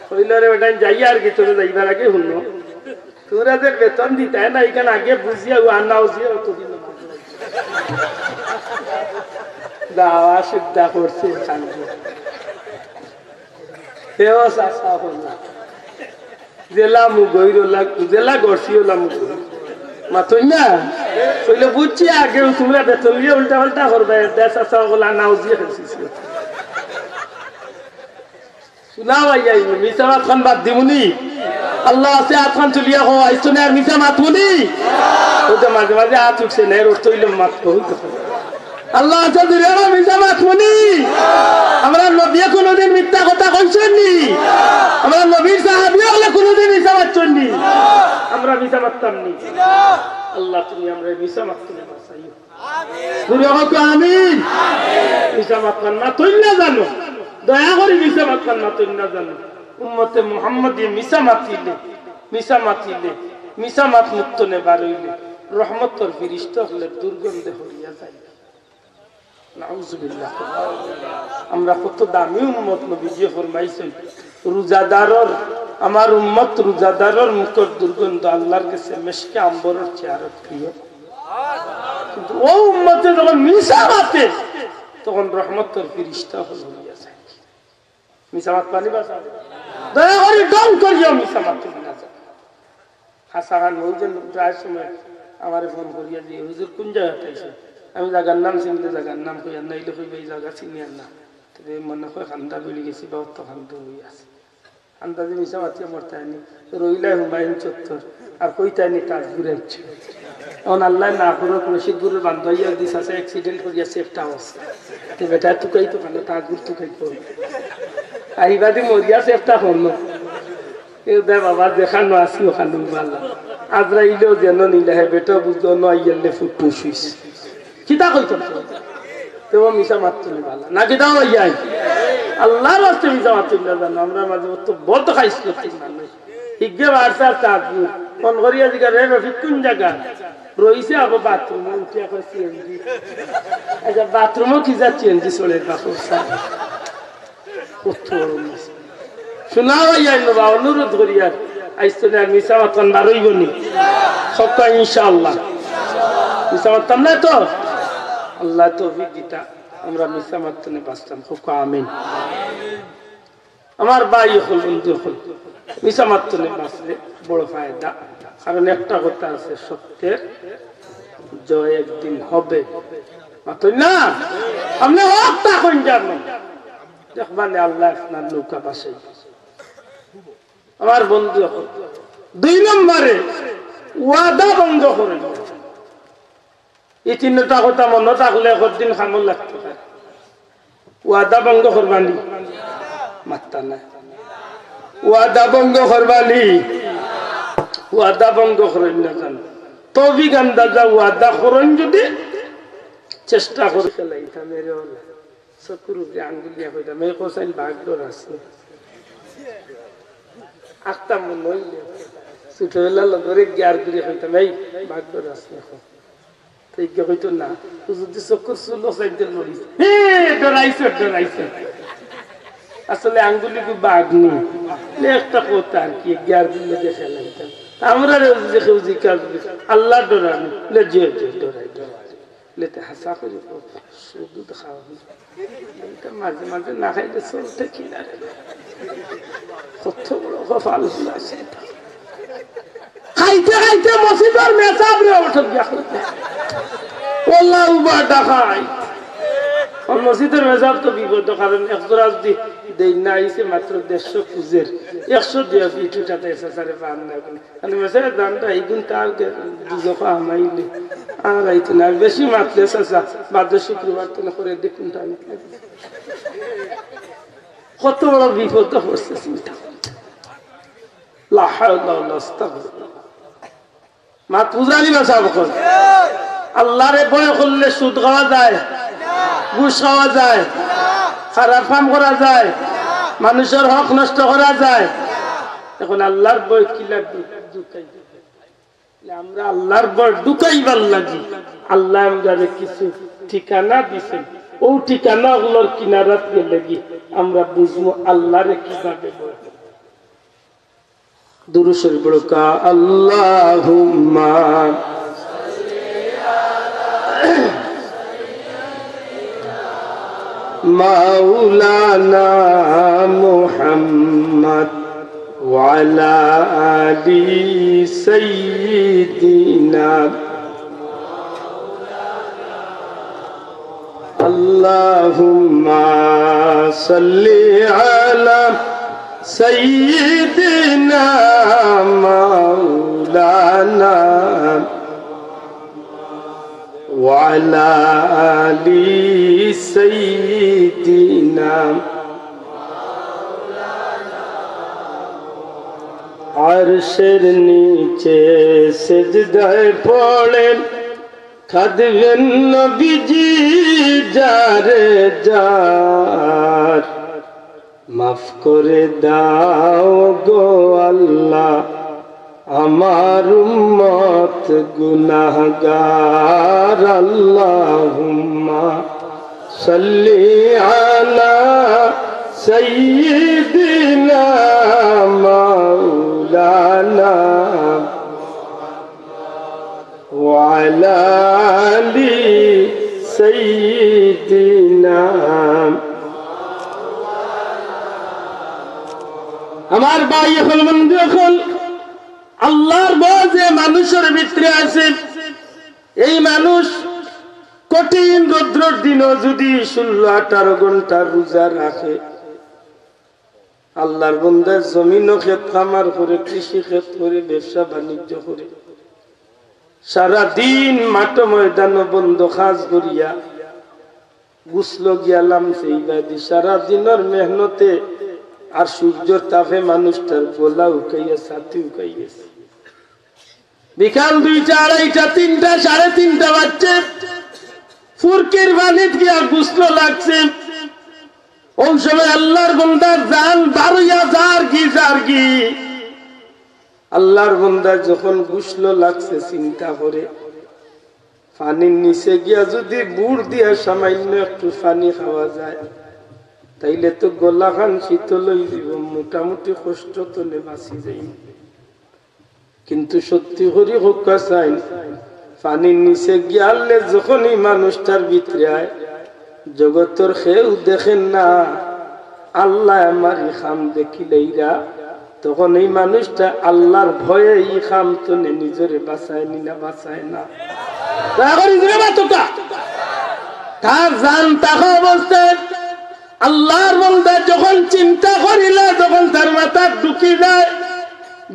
কইলে রে ওটা যাই আর কি তোরে যাইবার আগে শুনো তোরা যে বেতন দিতে না এখানে আগে বুঝিয়া ও আন্না উজিয়া অতদিন দাওয়া সিদ্ধা করছে জেলা মুগৈর জেলা গড়ছিও মাথই না কইলে বুঝছি আগে তোমরা বেতন দিয়ে উল্টা পাল্টা করবে দেশ আসা ওগুলা নাও দিয়ে খেলছিস শুনাও আই মিসামাত খান বাদ দিমুনি আল্লাহ আছে আতখান তুলিয়া হো আইছো না আর মিসা মাতমুনি ওটা মাঝে মাঝে হাত উঠছে না এর অর্থ হইলে মাত হইতে আল্লাহ আছে দূরে মিসা মাতমুনি আমরা নবী কোনদিন মিথ্যা কথা কইছেন নি আমরা নবীর সাহাবী হলে কোনদিন মিথ্যা মাতছেন নি আমরা মিথ্যা মাততাম নি আল্লাহ তুমি আমরা মিথ্যা মাততে বাঁচাইও আমিন দূরে হোক আমিন আমিন মিথ্যা মাতন না তুই না জানো দয়া করে মিথ্যা মাতন না তুই না জানো উম্মতে মুহাম্মদী মিথ্যা মাতিলে মিথ্যা মাত মুক্ত নে বারইলে রহমতের ফেরেশতা হলে দুর্গন্ধে হইয়া যায় নাউজুবিল্লাহ আমরা কত দামি উম্মত নবীজি ফরমাইছেন রোজাদারর আমার উম্মত রোজাদারর মুখের দুর্গন্ধ আল্লাহর কাছে মিশকে আম্বরের চেয়ে প্রিয় কিন্তু ও উম্মতে যখন মিশা মাতে তখন রহমতের ফেরেশতা হইয়া যায় মিশা মাত পানি বাসা দয়া করে ডং করিও মিশা মাত না যায় হাসান ওজন প্রায় সময় আমারে ফোন করিয়া দিয়ে হুজুর কোন জায়গাতে আইছে আমি জায়গার নাম চিনলে জায়গার নাম কই আর নাইলে কইবে এই জায়গা চিনি আর না তবে মনে হয় খান্দা বেড়ে গেছি বা অত খান্দা হয়ে আছে আন্দাজে মিশা মাতিয়ে মরতায়নি রইলাই হুমায়ুন চত্বর আর কইতায়নি তাজপুরে হচ্ছে এখন আল্লাহ না করে রশিদপুরের বান্ধবাইয়া দিস আছে অ্যাক্সিডেন্ট করিয়া সেফটা হচ্ছে তো বেটা তুকাই তো কেন তাজপুর তুকাই করবে আহিবাদি মরিয়া সেফটা হল এ দে বাবা দেখানো আসি ওখানে বাল্লা আজরাইলেও যেন নিলে বেটা বুঝতো নইলে ফুটু শুইস কিতা কইতাম তো মিশা মারতুলি বালা না কিতা হইয়াই আল্লাহর রাস্তে মিশা মারতুলি জানো আমরা মাঝে তো বলতো খাইছ করতে না হিগে বারসা তাজপুর কোন করিয়া দিকা রে রফিক কোন জায়গা রইছে আবার বাথরুমে উঠিয়া কই সিএনজি আচ্ছা বাথরুমও কি যা সিএনজি চলে বাপসা কত শোনা হইয়াই না অনুরোধ করিয়া আইছো না মিশা মাতন বারইব নি সব ইনশাআল্লাহ মিশা মারতাম না তো আল্লাহ তৌফিক দিতা আমরা মিশা মারতনে বাঁচতাম খুব আমিন আমার ভাই হল বন্ধু হল মিশা মারতনে বাঁচলে বড় ফায়দা কারণ একটা কথা আছে সত্যের জয় একদিন হবে মাতই না আপনি হকটা কোন জানেন দেখবানে আল্লাহ আপনার নৌকা বাসাই আমার বন্ধু হল 2 নম্বরে ওয়াদা ভঙ্গ করে এই 3টা কথা মনে থাকলে একদিন খামল লাগতে পারে ওয়াদা ভঙ্গ করবানি মাত্তা না ওয়াদা ভঙ্গ করবানি ওয়াদা ভঙ্গ করেন না জানো তৌফিক আন্দাজা ওয়াদা করেন যদি চেষ্টা করে ফেলাইতা মেরে হলে চকুর উপরে আঙ্গুলিয়া হইতাম এই কোসাইল বাগডোর আছে আখতাম নইলে ছোটবেলা লগরে গিয়ার করে হইতাম এই বাগডোর আছে এখন তো হইতো না যদি চকুর চুলো চাইতে লড়িস ডরাইছে আসলে আঙ্গুলি কি বাঘ নেই একটা কথা আর কি গিয়ার দিলে দেখে লাগতাম আমরা কেউ জিজ্ঞাস আল্লাহ ডরানি ডরাই লেতে হাসা করে দুধ খাওয়া মাঝে মাঝে না খাইলে চলতে কিনারে কত বড় কপাল খাইতে খাইতে মসজিদের মেসাবরে ওঠে ওল্লা উবা ডাকাই মসজিদের মেজাব তো বিপদ কারণ একজোড়া যদি দেই না আইছে মাত্র 150 পুজের 100 দিয়া পিঠুটাতে এসে পান না মানে মেসার দামটা এইগুন তার দুজফা আমাইলে আর আইতে না বেশি মাত্রে চাচা বাদ শুক্রবার তো না করে দেখুন আমি কত বড় বিপদ হচ্ছে চিন্তা লা হাওলা ওয়ালা আস্তাগফিরুল্লাহ মা পূজারি মেসাব কর আল্লাহরে ভয় করলে সুদ খাওয়া যায় ঘুষ খাওয়া যায় খারাপ কাম করা যায় মানুষের হক নষ্ট করা যায় এখন আল্লাহর ভয় কি লাগবে আমরা আল্লাহর ভয় ঢুকাইবার লাগি আল্লাহ আমাদের কিছু ঠিকানা দিছেন ও ঠিকানা গুলোর কিনারাত গেলে কি আমরা বুঝবো আল্লাহরে কিভাবে ভয় দুরূদ শরীফ পড়ো কা আল্লাহুম্মা মাওলানা মুহাম্মদ ওয়া আলা আলি সাইয়্যিদিনা আল্লাহুম্মা সাল্লি আলা সাইয়্যিদিনা মাওলানা وعلى آل سيدنا আরশের নিচে সিজদায় পড়ে খাদবেন নবীজি যারে যার মাফ করে দাও গো আল্লাহ আমার উম্মত গুনাহগার আল্লাহুম্মা সাল্লি আলা সাইয়্যিদিনা মাওলানা ওয়া আলা আলি সাইয়্যিদিনা আমার ভাই এখন বন্ধু এখন আল্লাহর ভয় যে মানুষের ভিতরে আছে এই মানুষ কঠিন রৌদ্রের দিনও যদি 16-18 ঘন্টা রোজা রাখে আল্লাহর বান্দা জমিন ও ক্ষেত খামার করে কৃষি ক্ষেত করে ব্যবসা বাণিজ্য করে সারা দিন মাঠ ময়দান বন্ধ কাজ করিয়া গুসল গিয়ালাম সেই বাদি সারা দিনের মেহনতে আর সূর্যের তাপে মানুষটার গলা উকাইয়া ছাতি উকাইয়েছে বিকাল 2টা 2:30 3টা 3:30 বাজছে ফুরকির বানিত গিয়া গুসল লাগছে ওই সময় আল্লাহর বান্দার জান বারুইয়া যার কি আল্লাহর বান্দা যখন গুসল লাগছে চিন্তা করে পানির নিচে গিয়া যদি বুড় দিয়া সামান্য একটু পানি খাওয়া যায় তাইলে তো গলা খান শীতল হয়ে যাব মোটামুটি কষ্ট তো নে বাঁচি যাই কিন্তু সত্যি করি হোক চাই পানির নিচে গিয়ালে যখনই মানুষটার ভিতরে আয় জগতের কেউ দেখেন না আল্লাহ আমার ই খাম দেখিলেইরা তখন এই মানুষটা আল্লাহর ভয়ে ই খাম তো নিজরে বাঁচায় নি না বাঁচায় না তার জান তাকে অবস্থায় আল্লাহর বান্দা যখন চিন্তা করিলা তখন তার মাথা ঢুকি যায়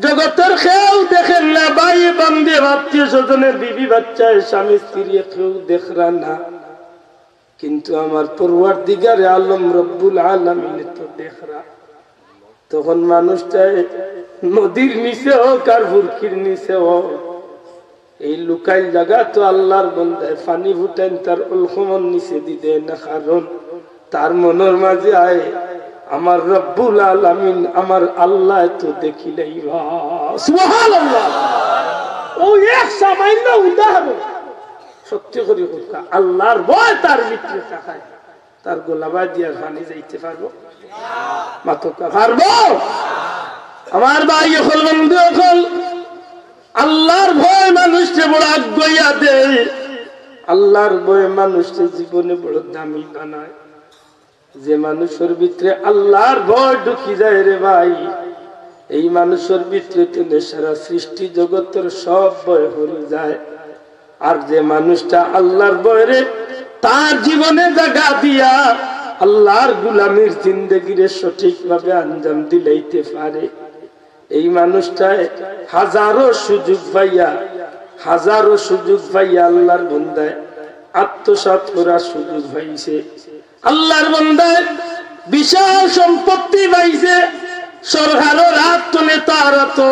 জগতের কেউ দেখেন না ভাই বান্ধে আত্মীয় স্বজনের বিবি বাচ্চা স্বামী স্ত্রী কেউ দেখরা না কিন্তু আমার পরওয়ারদিগারে আলম রব্বুল আলামিন তো দেখরা তখন মানুষটা নদীর নিচে হোক আর বুরকির নিচে হোক এই লুকাইল জায়গা তো আল্লাহর বান্দায় পানি ফুটাইন তার উলখমন নিচে দিতে না কারণ তার মনের মাঝে আয় আমার রব্বুল আলামিন আমার আল্লাহ তো দেখিলেই সুবহানাল্লাহ। ও এক সামান্য উদাহরণ সত্যি করে কথা, আল্লাহর ভয় তার ভিতরে থাকায় তার গোলাবাই দিয়ে পানি যাইতে পারবো মাতকা পারবো? আমার ভাই হল বন্ধু হল, আল্লাহর ভয় মানুষকে বড় আজ্ঞা দেয়, আল্লাহর ভয় মানুষকে জীবনে বড় দামি বানায়। যে মানুষের ভিতরে আল্লাহর ভয় ঢুকি যায় রে ভাই, এই মানুষের ভিতরে তুলে সারা সৃষ্টি জগতের সব ভয় হয়ে যায়। আর যে মানুষটা আল্লাহর ভয়ে তার জীবনে জায়গা দিয়া আল্লাহর গুলামির জিন্দেগিরে সঠিক ভাবে আঞ্জাম দিলাইতে পারে, এই মানুষটায় হাজারো সুযোগ পাইয়া আল্লাহর বন্দায় আত্মসাৎ করার সুযোগ পাইছে। আল্লাহর বন্দায় বিশাল সম্পত্তি পাইছে, সরকারের হাত তোলে তার তো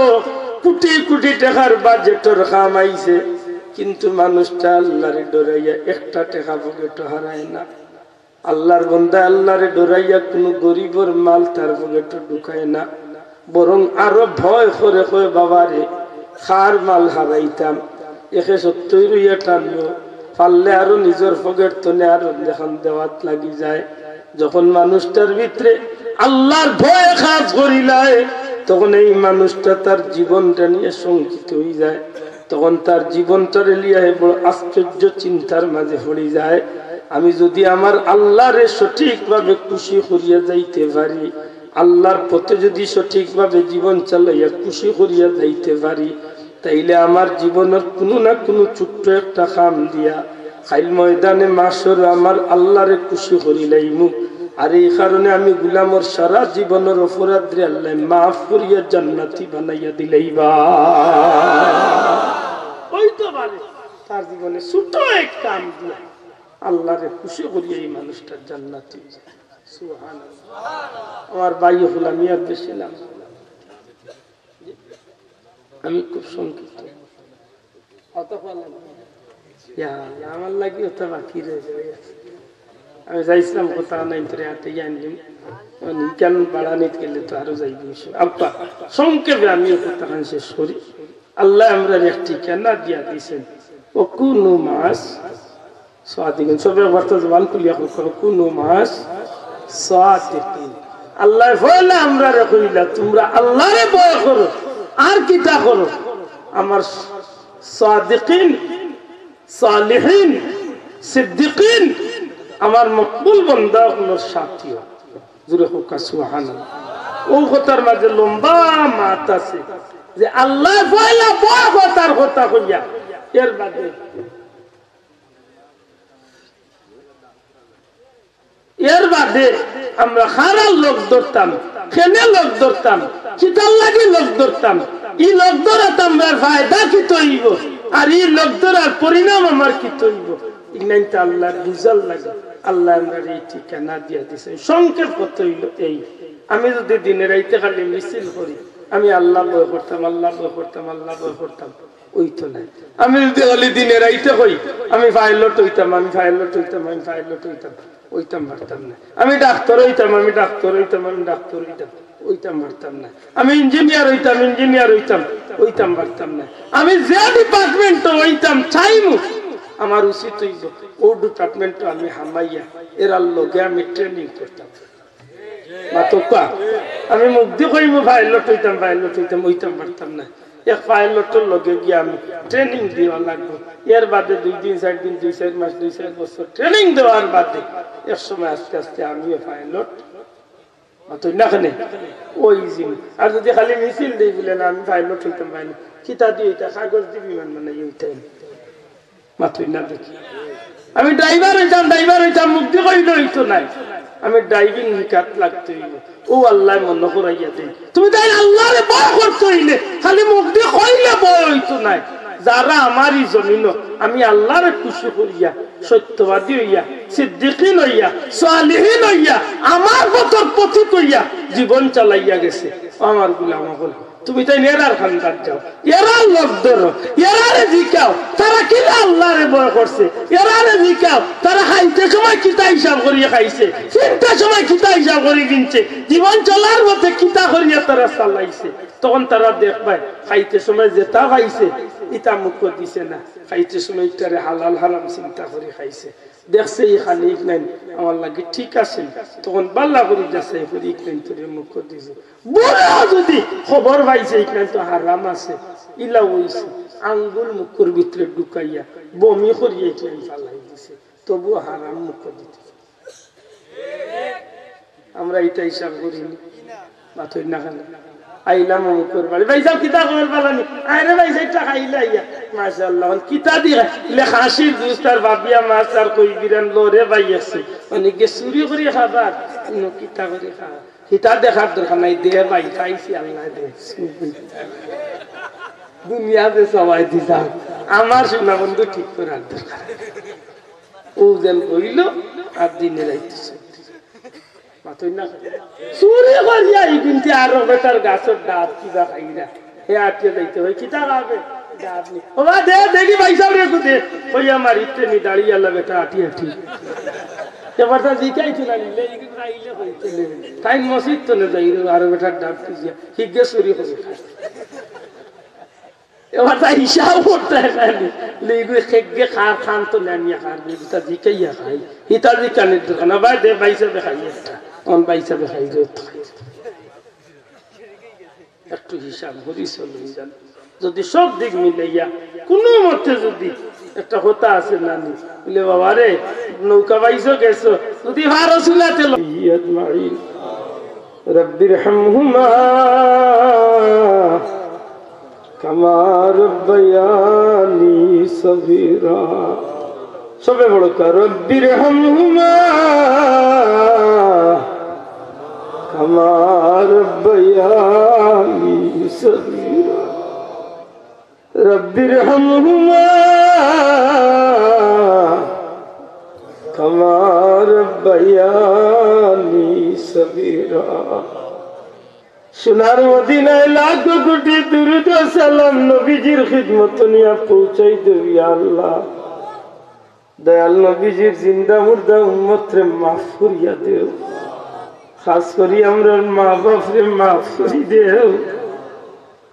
কোটি কোটি টাকার বাজেটর কামাইছে, কিন্তু মানুষটা আল্লাহরে ডরাইয়া একটা টাকা পকেট হারায় না। আল্লাহর বন্দা আল্লাহরে ডরাইয়া কোনো গরিবের মাল তার পকেট ঢুকায় না, বরং আরো ভয় করে কয় বাবারে খার মাল হারাইতাম 170 রুইয়া টানলো পারলে আরো নিজের পকেট তোলে আরো দেখান দেওয়াত লাগি যায়। যখন মানুষটার ভিতরে আল্লাহর ভয় কাজ করিলায় তখন এই মানুষটা তার জীবনটা নিয়ে শঙ্কিত হয়ে যায়, তখন তার জীবনটারে লিয়ে বড় আশ্চর্য চিন্তার মাঝে পড়ে যায়। আমি যদি আমার আল্লাহরে সঠিকভাবে খুশি করিয়া যাইতে পারি, আল্লাহর পথে যদি সঠিকভাবে জীবন চালাইয়া খুশি করিয়া যাইতে পারি, তাইলে আমার জীবনের কোনো না কোনো ছোট্ট একটা কাম দিয়া খাইল ময়দানে মাসর আমার আল্লাহরে খুশি করিলাইমু। আর এই কারণে আমি গুলামর সারা জীবনের অপরাধে আল্লাহ মাফ করিয়া জান্নাতি বানাইয়া দিলাইবা। তার জীবনে ছোট এক কাম দিয়া আল্লাহরে খুশি করিয়া এই মানুষটার জান্নাতি। আমার ভাই হলাম আর বেশি নাম, আমি খুব সংক্ষিপ্ত আমার লাগে ওটা বাকি রয়েছে। আমি যাইছিলাম কথা নাই তোরে হাতে আনলিম কেন বাড়ানিত গেলে তো আরো যাইব। আব্বা সংক্ষেপে আমি কথা শেষ করি। আল্লাহ আমরা একটি কেনা দিয়া দিয়েছেন, ও কোনো মাস সাদিকিন সবে বার্তা জবান খুলিয়া কোনো মাস সাদিকিন। আল্লাহ বলে আমরা কইলা তোমরা আল্লাহরে ভয় করো আর কিতা করো, আমার সাদিকিন সালিহিন সিদ্দিকিন আমার মকবুল বান্দাগুলোর সাথী জুরে হোক সুবহানাল্লাহ। ও কথার মাঝে লম্বা মাত আছে যে আল্লাহ বলে ভয় কথার কথা কইয়া এর বাদে আমরা খারাপ লোক ধরতাম, কেনে লোক ধরতাম, কিতাল লাগে লোক ধরতাম, এই লোক ধরাতাম ফায়দা কি তৈব আর এই লোক ধরার পরিণাম আমার কি তৈব, ইনাইতে আল্লাহ বুঝাল লাগে। আল্লাহ আমরা এই ঠিকানা দিয়া দিছে। সংক্ষেপ কথা হইল এই, আমি যদি দিনে রাইতে খালি মিছিল করি আমি আল্লাহ বয় করতাম, আল্লাহ বয় করতাম, আল্লাহ বয় করতাম, ওই তো নাই। আমি যদি হলি দিনে রাইতে কই আমি পাইলট হইতাম, আমি পাইলট হইতাম, আমি পাইলট হইতাম, ওইতাম পারতাম না। আমি ডাক্তার হইতাম, আমি ডাক্তার হইতাম, আমি ডাক্তার হইতাম, ওইতাম পারতাম না। আমি ইঞ্জিনিয়ার হইতাম, ইঞ্জিনিয়ার হইতাম, ওইতাম পারতাম না। আমি যে ডিপার্টমেন্ট হইতাম চাইমু আমার উচিত হইব ও ডিপার্টমেন্ট আমি হামাইয়া এর লগে আমি ট্রেনিং করতাম। আমি মুগ্ধি করিব পাইলট হইতাম, পাইলট হইতাম, ওইতাম পারতাম না। এক পাইলটের লগে গিয়ে আমি ট্রেনিং দেওয়া লাগবে। এর বাদে 2 দিন 4 দিন 2-4 মাস 2-4 বছর ট্রেনিং দেওয়ার বাদে এক সময় আস্তে আস্তে আমিও পাইলট ওই জিন। আর যদি খালি মিছিল দিই বলেন আমি পাইলট হইতাম, পাইলট কিতা দিয়ে কাগজ দিবি মানে ওইটাই মাথুই না দেখি। আমি ড্রাইভার হইতাম, ড্রাইভার হইতাম, মুক্তি করিল হইতো নাই। আমি ড্রাইভিং শিকাত লাগতে হইল, ও আল্লাহ মনে করাইয়া দেয় তুমি তাই আল্লাহরে ভয় করতে হইলে খালি মুক্তি কইলে ভয় হইতো নাই। যারা আমারই জমিন আমি আল্লাহরে খুশি করিয়া সত্যবাদী হইয়া সিদ্দিকিন হইয়া সালিহিন হইয়া আমার পথর পথিক হইয়া জীবন চালাইয়া গেছে আমার গুলাম হল, তুমি তাই এরার খানদার যাও, এরার লোক ধরো, এরারে জিকাও তারা কিনা আল্লাহরে ভয় করছে, এরারে জিকাও তারা খাইতে সময় কিতা হিসাব করিয়া খাইছে, চিন্তা সময় কিতা হিসাব করি কিনছে, জীবন চলার মধ্যে কিতা করিয়া তারা চালাইছে। তখন তারা দেখবাই খাইতে সময় যেটা খাইছে ইটা মুখ দিছে না, খাইতে সময় ইটারে হালাল হারাম চিন্তা করে খাইছে, দেখছে এই খালি নাই আমার লাগে ঠিক আছে, তখন বাল্লা করি যাচ্ছে ইকনাইন তোরে মুখ দিছে। বড় যদি খবর পাইছে ইকনাইন তো হারাম আছে, ইলা হইছে আঙ্গুল মুখের ভিতরে ঢুকাইয়া বমি করিয়া ইকনাইন ফালাই দিছে, তবু হারাম মুখ দিতে। আমরা এটা হিসাব করিনি মাথই না খালি আইলাম মুখের বাড়ি ভাই যাও কিতা খবর পালানি, আরে ভাই সেটা খাইলা ইয়া মাশাআল্লাহ কিতা দিয়া লেখা হাসির দুস্তার বাবিয়া মাছ আর কই বিরান লরে ভাই আছে মানে গে চুরি করে খাবার কিতা করে খা কিতা দেখার দরকার নাই, দে ভাই খাইছি আল্লাহ দে দুনিয়াতে সবাই দিতা আমার সোনা বন্ধু ঠিক করার দরকার। ও যেন কইল আর দিনে রাইতেছে চুরি করিয়া কিন্তু আরো বেটার গাছের ডাব কিবা খাইরা হে আটিয়ে যাইতে হয় কিতা খাবে ডাব নি ওবা দে দেখি পয়সা রে কুদে কইয়া মারি ট্রেনি দাঁড়িয়ে আল্লাহ বেটা আটি আটি এবার তা জিকাই চলে নিলে খাইলে হইতে লে তাই মসজিদ তো না যাই আরো বেটার ডাব কিয়া হিগে চুরি করে খায়। এবার তা হিসাব করতে হয় লেগুয়ে খেগে খার খান তো নামিয়া খার লেগুতা জিকাইয়া খাই হিতা জিকানের দোকান আবার দে পয়সা দেখাই একটা অন পয়সা দেখাই একটু হিসাব করি চলুন যান। যদি সব দিক মিলাইয়া কোনো মতে যদি একটা হতা আছে নানি বলে বাবা রে নৌকা পাইছো গেছো যদি ভালো শুনাতে রব্বির হামহুমা কামা রব্বায়ানি সগীরা, সবে বড় কর রব্বির হামহুমা কামা রব্বায়ানি সগীরা, রব্বির হামহুমা কামা রব্বায়ানি সগীরা। সোনার মদিনায় লাখ কোটি দুরূদ ও সালাম নবীজির খিদমত নিয়ে পৌঁছাই দেবি আল্লাহ। দয়াল নবীজির জিন্দা মুর্দা উম্মত রে মাফ করিয়া দেও, খাস করি আমরা মা বাপ রে মাফ করি দেও।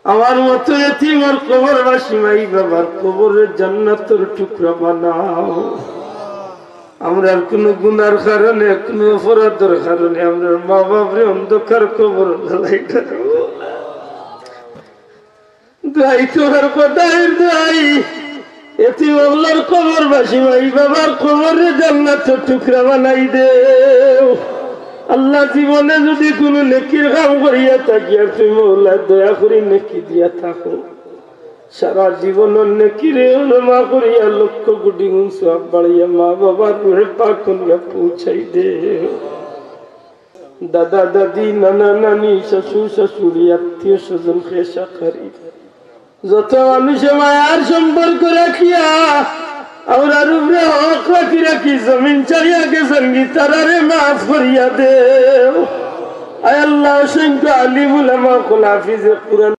আমার মতো এতিম আর কবরবাসী মাই বাবার কবরের জান্নাতের টুকরা বানাও। আমরা কোনো গুনার কারণে কোনো অপরাধের কারণে আমরা মা বাপরে অন্ধকার কবর দাই তোমার কথার দাই এতে আল্লাহর কবরবাসী ভাই বাবার কবরে জান্নাতের টুকরা বানাই দেও। আল্লাহ জীবনে যদি কোনো নেকির কাম করিয়া থাকি আর তুমি মৌলা দয়া করি নেকি দিয়া থাকো, সারা জীবনের নেকিরে মা করিয়া লক্ষ কোটি গুণ সওয়াব বাড়িয়া মা বাবার রূহে পাক করিয়া পৌঁছাই দে। দাদা দাদি নানা নানি শ্বশুর শাশুড়ি আত্মীয় স্বজন খেসা খারি যত মানুষে মায়ার সম্পর্ক রাখিয়া আমরা রূপে হক রাখি রাখি জমিন চাইয়া গেছেন গীতারে মাফ করিয়া দেও। আয় আল্লাহ অসংখ্য আলিম উলামা কুল হাফিজে কুরআন